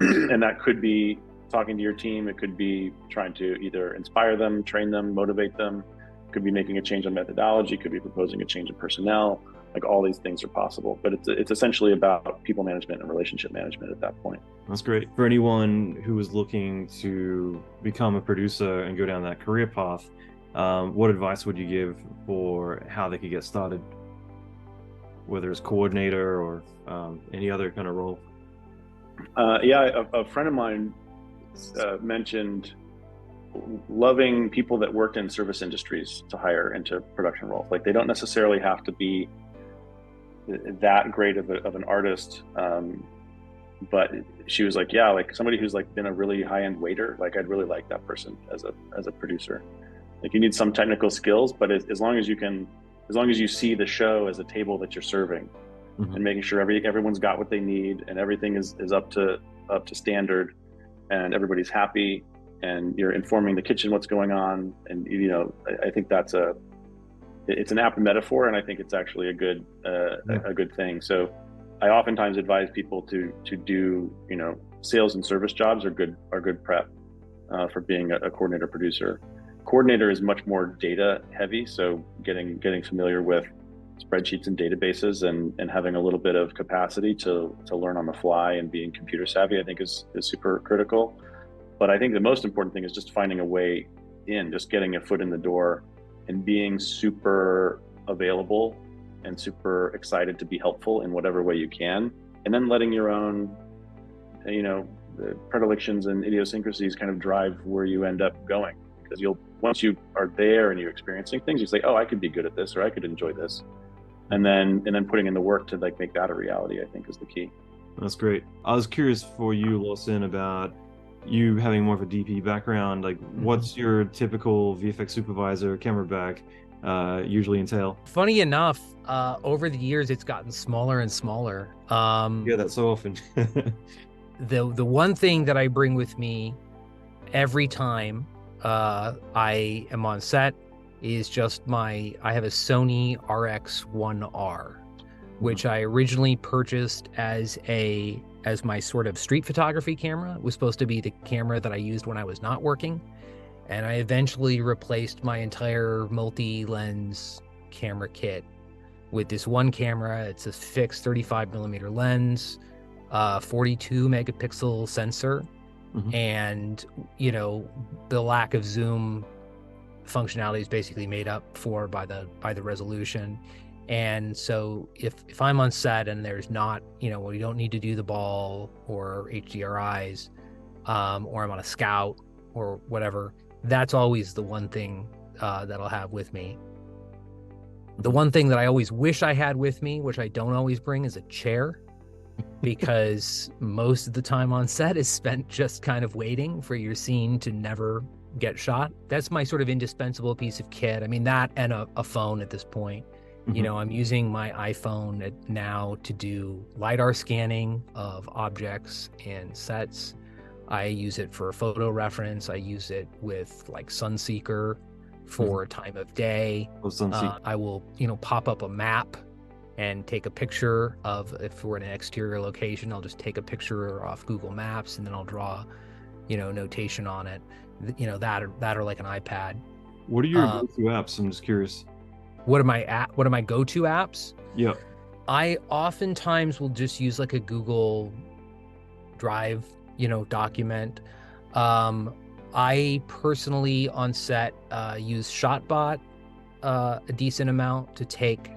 And that could be talking to your team. It could be trying to either inspire them, train them, motivate them. It could be making a change in methodology. It could be proposing a change in personnel. Like, all these things are possible, but it's essentially about people management and relationship management at that point. That's great. For anyone who is looking to become a producer and go down that career path, what advice would you give for how they could get started, whether it's coordinator or any other kind of role? A friend of mine mentioned loving people that worked in service industries to hire into production roles. Like, they don't necessarily have to be that great of an artist, but she was like, yeah, like somebody who's like been a really high-end waiter, like I'd really like that person as a producer. Like, you need some technical skills, but as long as you see the show as a table that you're serving, mm-hmm. and making sure everyone's got what they need and everything is up to standard, and everybody's happy, and you're informing the kitchen what's going on, and I think it's an apt metaphor, and I think it's actually a good thing. So I oftentimes advise people to do, sales and service jobs are good prep for being a coordinator producer. Coordinator is much more data heavy, so getting familiar with spreadsheets and databases, and having a little bit of capacity to learn on the fly and being computer savvy, I think is super critical. But I think the most important thing is just finding a way in, just getting a foot in the door and being super available and super excited to be helpful in whatever way you can. And then letting your own, the predilections and idiosyncrasies kind of drive where you end up going. Because once you are there and you're experiencing things, you say, oh, I could be good at this, or I could enjoy this. And then putting in the work to make that a reality, I think, is the key. That's great. I was curious for you, Lawson, about you having more of a DP background. Like, what's your typical VFX supervisor camera bag usually entail? Funny enough, over the years, it's gotten smaller and smaller. Yeah, that's so often. The one thing that I bring with me every time I am on set is just I have a Sony RX1R, which I originally purchased as my sort of street photography camera. It was supposed to be the camera that I used when I was not working. And I eventually replaced my entire multi-lens camera kit with this one camera. It's a fixed 35mm lens, 42 megapixel sensor. And, the lack of zoom functionality is basically made up for by the resolution. And so if I'm on set and there's not, we don't need to do the ball or HDRIs, or I'm on a scout or whatever, that's always the one thing that I'll have with me. The one thing that I always wish I had with me, which I don't always bring, is a chair, because most of the time on set is spent just kind of waiting for your scene to never get shot. That's my sort of indispensable piece of kit. I mean, that and a phone at this point. I'm using my iPhone now to do LiDAR scanning of objects and sets. I use it for photo reference. I use it with Sunseeker for time of day. I will, pop up a map and take a picture of, if we're in an exterior location, I'll just take a picture off Google Maps and then I'll draw, notation on it, that or like an iPad. What are your go-to apps? I'm just curious. What are my go-to apps? Yeah. I oftentimes will just use like a Google Drive, document. I personally on set use ShotBot a decent amount to take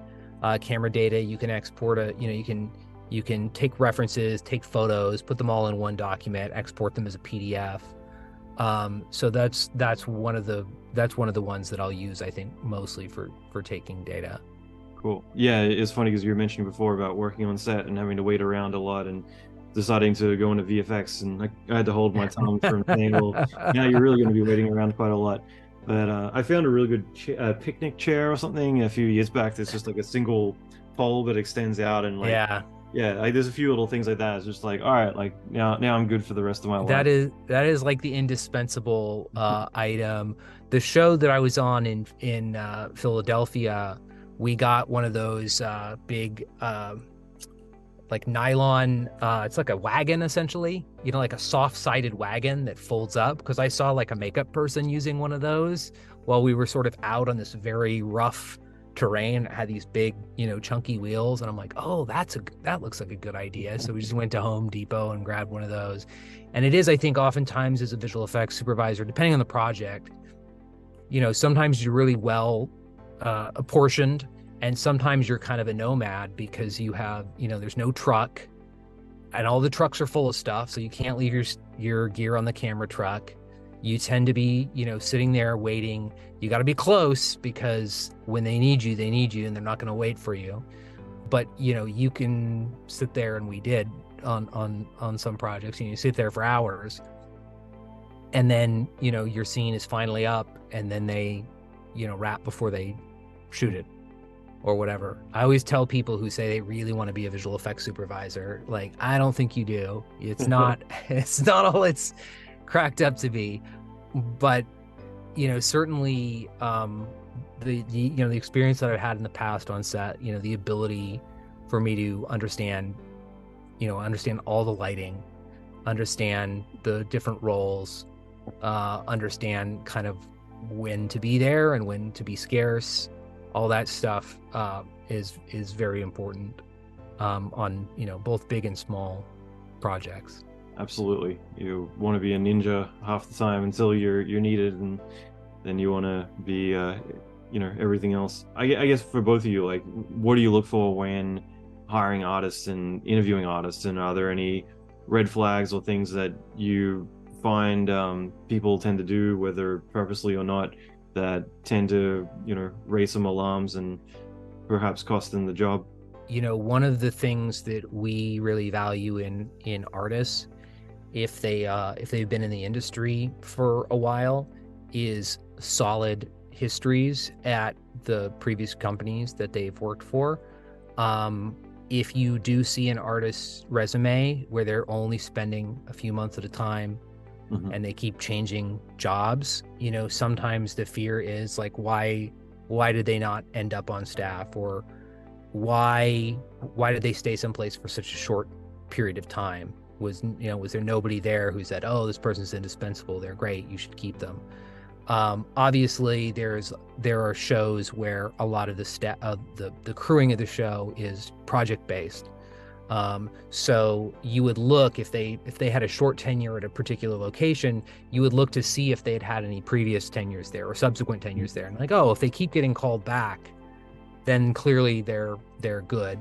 camera data. You can export you can take references, take photos, put them all in one document, export them as a PDF. So that's one of the ones that I'll use, I think, mostly for taking data. Cool. Yeah, it's funny because you were mentioning before about working on set and having to wait around a lot and deciding to go into VFX, and I had to hold my tongue from saying, well, now you're really going to be waiting around quite a lot. But I found a really good picnic chair or something a few years back that's just like a single pole that extends out, and there's a few little things like that. It's just like, all right, now I'm good for the rest of my life. That is like the indispensable item. The show that I was on in Philadelphia, we got one of those big nylon, it's like a wagon essentially, like a soft-sided wagon that folds up, because I saw like a makeup person using one of those while we were sort of out on this very rough terrain. It had these big, chunky wheels, and I'm like, oh, that looks like a good idea. So we just went to Home Depot and grabbed one of those. And it is, I think, oftentimes as a visual effects supervisor, depending on the project, sometimes you're really well apportioned, and sometimes you're kind of a nomad because you have, there's no truck and all the trucks are full of stuff. So you can't leave your gear on the camera truck. You tend to be, sitting there waiting. You got to be close because when they need you and they're not going to wait for you. But, you can sit there, and we did on some projects, you sit there for hours, and then, your scene is finally up, and then they, wrap before they shoot it or whatever. I always tell people who say they really want to be a visual effects supervisor, I don't think you do. It's not all it's cracked up to be. But certainly the experience that I've had in the past on set, the ability for me to understand all the lighting, understand the different roles, understand kind of when to be there and when to be scarce, all that stuff is very important on, you know, both big and small projects. Absolutely. You want to be a ninja half the time until you're needed, and then you want to be you know, everything else. I guess for both of you, like, what do you look for when hiring artists and interviewing artists, and are there any red flags or things that you find people tend to do, whether purposely or not, that tend to, you know, raise some alarms and perhaps cost them the job? You know, one of the things that we really value in artists, if they've been in the industry for a while, is solid histories at the previous companies that they've worked for. If you do see an artist's resume where they're only spending a few months at a time, and they keep changing jobs, you know, sometimes the fear is like, why did they not end up on staff, or why did they stay someplace for such a short period of time? Was there nobody there who said, oh, this person's indispensable, they're great, you should keep them? Obviously there are shows where a lot of the crewing of the show is project based. So you would look, if they had a short tenure at a particular location, you would look to see if they'd had any previous tenures there or subsequent tenures there, and like, oh, if they keep getting called back, then clearly they're good.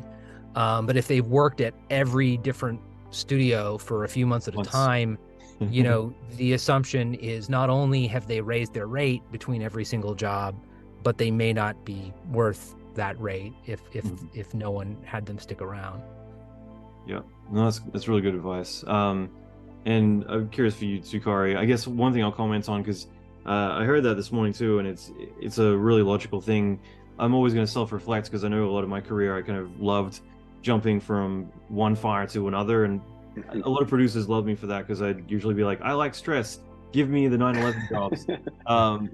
But if they've worked at every different studio for a few months at a time, you know, the assumption is not only have they raised their rate between every single job, but they may not be worth that rate if no one had them stick around. Yeah, no, that's really good advice. And I'm curious for you too, Cory. I guess one thing I'll comment on, because I heard that this morning too, and it's a really logical thing. I'm always going to self-reflect, because I know a lot of my career I kind of loved jumping from one fire to another, and a lot of producers love me for that, because I'd usually be like, I like stress, give me the 9/11 jobs.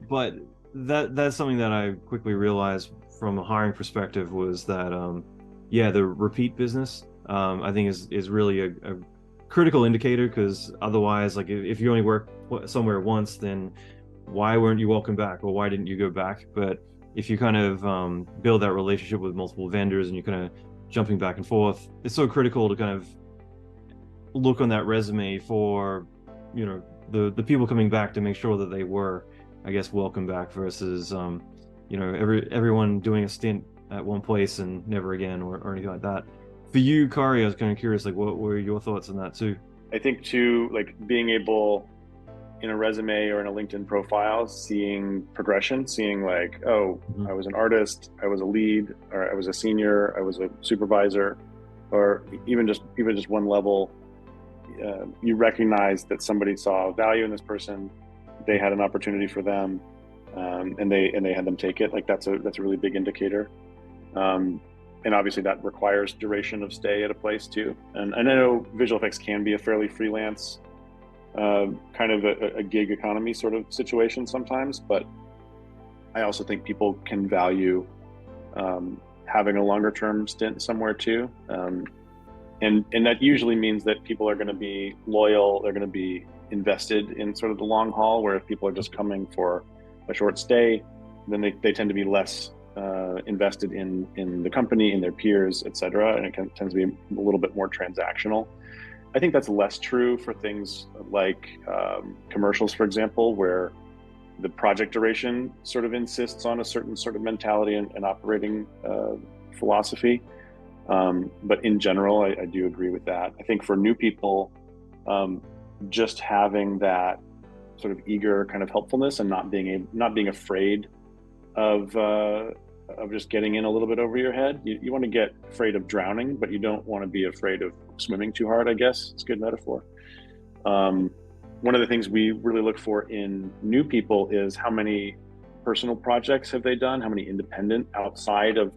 But that's something that I quickly realized from a hiring perspective was that yeah, the repeat business I think is really a critical indicator, because otherwise, like, if you only work somewhere once, then why weren't you welcome back, or why didn't you go back? But if you kind of build that relationship with multiple vendors and you're kind of jumping back and forth, it's so critical to kind of look on that resume for, you know, the people coming back, to make sure that they were, I guess, welcome back, versus you know, everyone doing a stint at one place and never again, or anything like that. For you, Cory, I was kind of curious, like, what were your thoughts on that too? I think too, like, being able in a resume or in a LinkedIn profile, seeing progression, seeing like, oh, I was an artist, I was a lead, or I was a senior, I was a supervisor, or even just one level. You recognize that somebody saw value in this person, they had an opportunity for them, and they had them take it. Like, that's a really big indicator. And obviously that requires duration of stay at a place too. And I know visual effects can be a fairly freelance, kind of a gig economy sort of situation sometimes, but I also think people can value having a longer term stint somewhere too. And that usually means that people are going to be loyal, they're going to be invested in sort of the long haul, where if people are just coming for a short stay, then they tend to be less invested in the company, in their peers, etc., and it tends to be a little bit more transactional. I think that's less true for things like commercials, for example, where the project duration sort of insists on a certain sort of mentality and operating philosophy. But in general, I do agree with that. I think for new people, just having that sort of eager kind of helpfulness, and not being afraid of just getting in a little bit over your head. You want to get afraid of drowning, but you don't want to be afraid of swimming too hard, I guess. It's a good metaphor. One of the things we really look for in new people is how many personal projects have they done? How many independent, outside of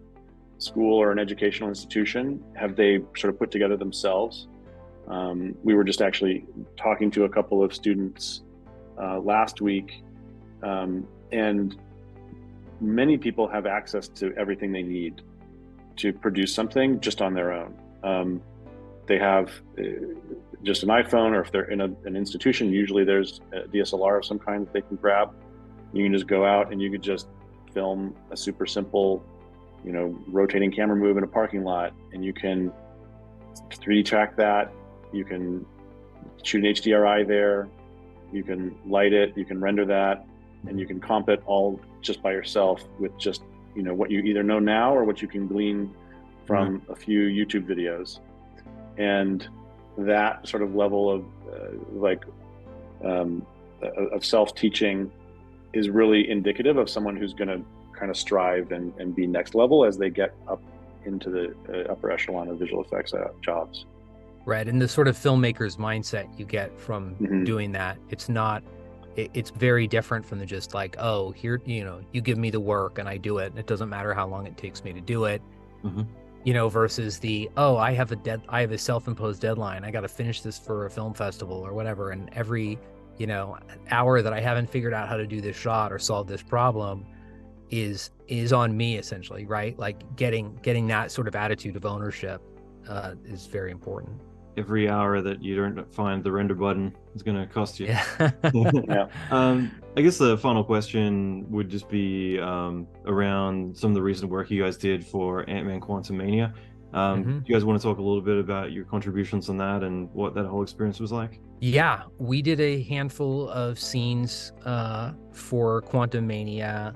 school or an educational institution, have they sort of put together themselves? We were just actually talking to a couple of students last week, and many people have access to everything they need to produce something just on their own. They have just an iPhone, or if they're in an institution, usually there's a DSLR of some kind that they can grab. You can just go out and you could just film a super simple rotating camera move in a parking lot, and you can 3D track that. You can shoot an HDRI there. You can light it. You can render that, and you can comp it all just by yourself with just what you either know now or what you can glean from a few YouTube videos. And that sort of level of self-teaching is really indicative of someone who's going to kind of strive and be next level as they get up into the upper echelon of visual effects jobs. Right, and the sort of filmmaker's mindset you get from doing that, it's very different from the just like, oh, here, you give me the work and I do it, and it doesn't matter how long it takes me to do it. Versus the, oh, I have a self-imposed deadline. I got to finish this for a film festival or whatever. And every, hour that I haven't figured out how to do this shot or solve this problem is on me, essentially, right? Like getting that sort of attitude of ownership is very important. Every hour that you don't find the render button is going to cost you. Yeah. I guess the final question would just be around some of the recent work you guys did for Ant-Man Quantumania. Do you guys want to talk a little bit about your contributions on that and what that whole experience was like? Yeah, we did a handful of scenes for Quantumania.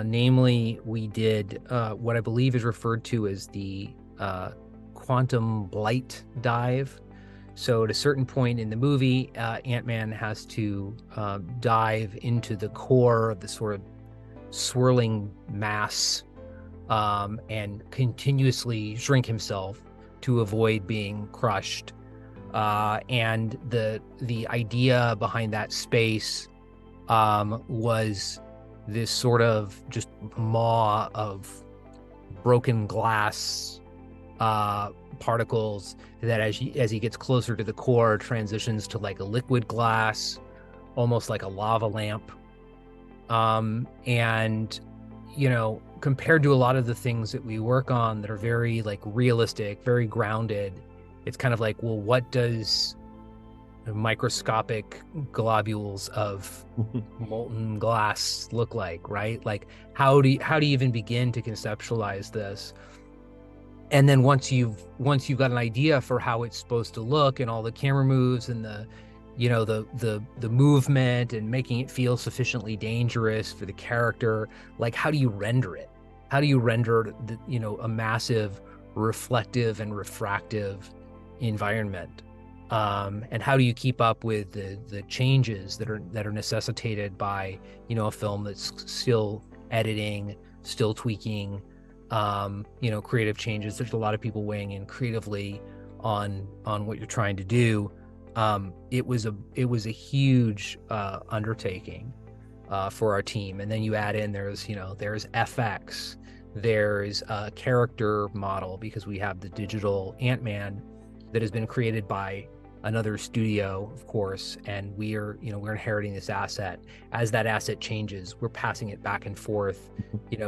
Namely, we did what I believe is referred to as the quantum blight dive. So at a certain point in the movie, Ant-Man has to dive into the core of the sort of swirling mass and continuously shrink himself to avoid being crushed. And the idea behind that space was this sort of just maw of broken glass particles that as he gets closer to the core transitions to like a liquid glass, almost like a lava lamp. And compared to a lot of the things that we work on that are very like realistic, very grounded, it's kind of like, well, what does microscopic globules of molten glass look like, right? Like how do you even begin to conceptualize this? And then once you've got an idea for how it's supposed to look and all the camera moves and the movement and making it feel sufficiently dangerous for the character, like how do you render it? How do you render a massive reflective and refractive environment? And how do you keep up with the changes that are necessitated by a film that's still editing, still tweaking, creative changes? There's a lot of people weighing in creatively on what you're trying to do. It was a huge undertaking for our team. And then you add in there's FX, there's a character model, because we have the digital Ant-Man that has been created by another studio, of course, and we're inheriting this asset. As that asset changes, we're passing it back and forth,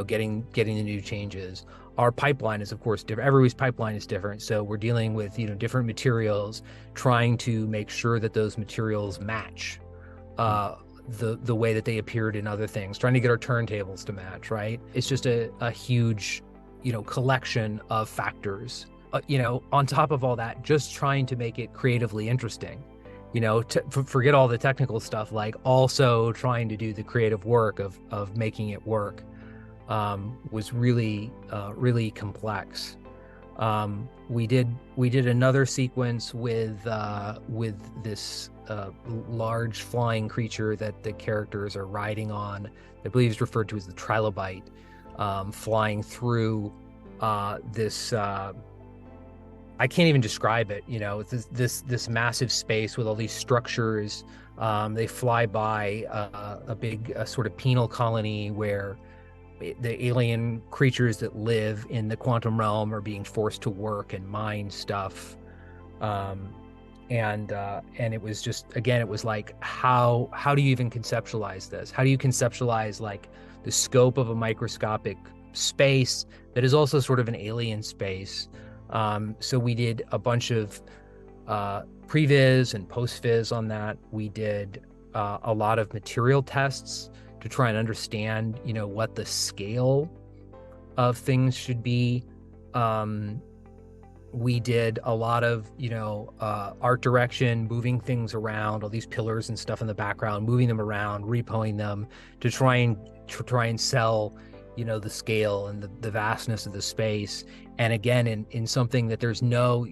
getting the new changes. Our pipeline is, of course, different. Everybody's pipeline is different. So we're dealing with, different materials, trying to make sure that those materials match the way that they appeared in other things, trying to get our turntables to match, right? It's just a huge, collection of factors. On top of all that, just trying to make it creatively interesting, forget all the technical stuff, like also trying to do the creative work of making it work was really complex. We did another sequence with this large flying creature that the characters are riding on. I believe is referred to as the trilobite, flying through this. I can't even describe it. This massive space with all these structures. They fly by a big sort of penal colony where the alien creatures that live in the quantum realm are being forced to work and mine stuff. And it was just, again, it was like, how do you even conceptualize this? How do you conceptualize like the scope of a microscopic space that is also sort of an alien space? So we did a bunch of previs and post-viz on that. We did a lot of material tests to try and understand, what the scale of things should be. We did a lot of, art direction, moving things around, all these pillars and stuff in the background, moving them around, repoing them to try and sell, the scale and the vastness of the space. And again, in something that there's no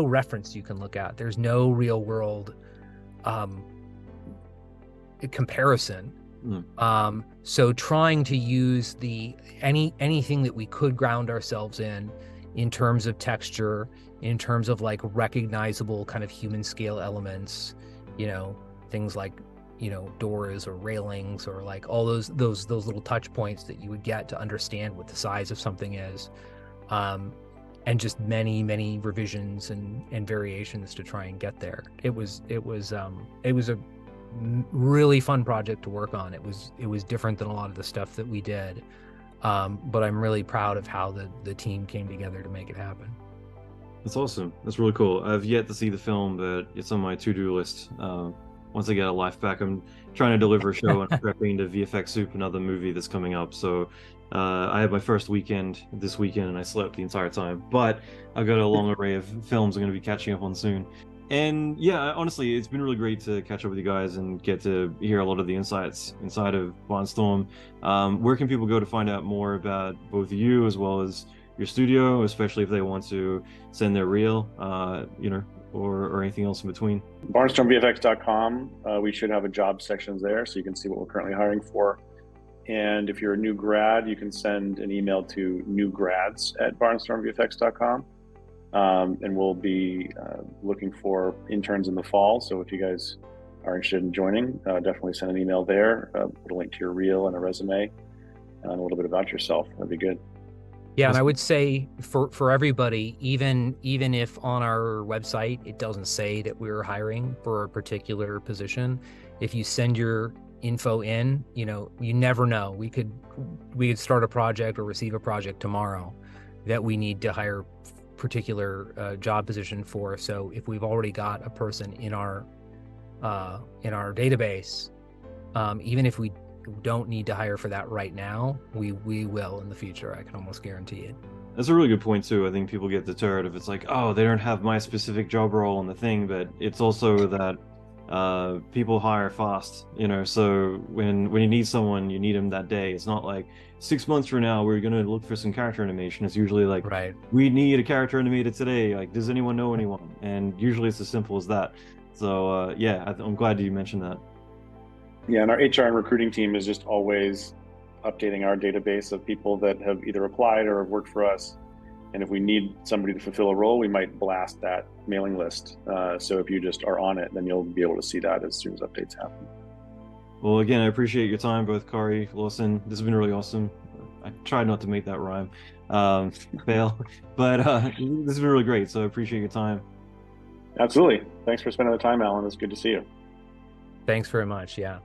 reference you can look at. There's no real world comparison. So trying to use anything that we could ground ourselves in terms of texture, in terms of like recognizable kind of human scale elements, things like, doors or railings or like all those little touch points that you would get to understand what the size of something is, and just many revisions and variations to try and get there. It was a really fun project to work on. It was different than a lot of the stuff that we did. But I'm really proud of how the team came together to make it happen. That's awesome. That's really cool. I've yet to see the film, but it's on my to-do list. Once I get a life back, I'm trying to deliver a show and prepping to VFX Soup, another movie that's coming up. So I had my first weekend this weekend and I slept the entire time. But I've got a long array of films I'm going to be catching up on soon. And yeah, honestly, it's been really great to catch up with you guys and get to hear a lot of the insights inside of Barnstorm. Where can people go to find out more about both of you as well as your studio, especially if they want to send their reel, or anything else in between? BarnstormVFX.com. We should have a job sections there, so you can see what we're currently hiring for. And if you're a new grad, you can send an email to newgrads@barnstormvfx.com. And we'll be looking for interns in the fall. So if you guys are interested in joining, definitely send an email there, put a link to your reel and a resume and a little bit about yourself. That'd be good. Yeah, and I would say for everybody, even if on our website it doesn't say that we're hiring for a particular position, if you send your info in, you never know. We could start a project or receive a project tomorrow that we need to hire particular job position for. So if we've already got a person in our database, even if we don't need to hire for that right now, we will in the future. I can almost guarantee it. That's a really good point too. I think people get deterred if it's like, oh, they don't have my specific job role on the thing, but it's also that people hire fast, so when you need someone, you need them that day. It's not like 6 months from now we're going to look for some character animation. It's usually like, right, we need a character animated today, like, does anyone know anyone? And usually it's as simple as that. So yeah, I'm glad you mentioned that. Yeah, and our HR and recruiting team is just always updating our database of people that have either applied or have worked for us. And if we need somebody to fulfill a role, we might blast that mailing list. So if you just are on it, then you'll be able to see that as soon as updates happen. Well, again, I appreciate your time, both Cory, Lawson. This has been really awesome. I tried not to make that rhyme, fail, but this has been really great. So I appreciate your time. Absolutely. Thanks for spending the time, Allan. It's good to see you. Thanks very much. Yeah.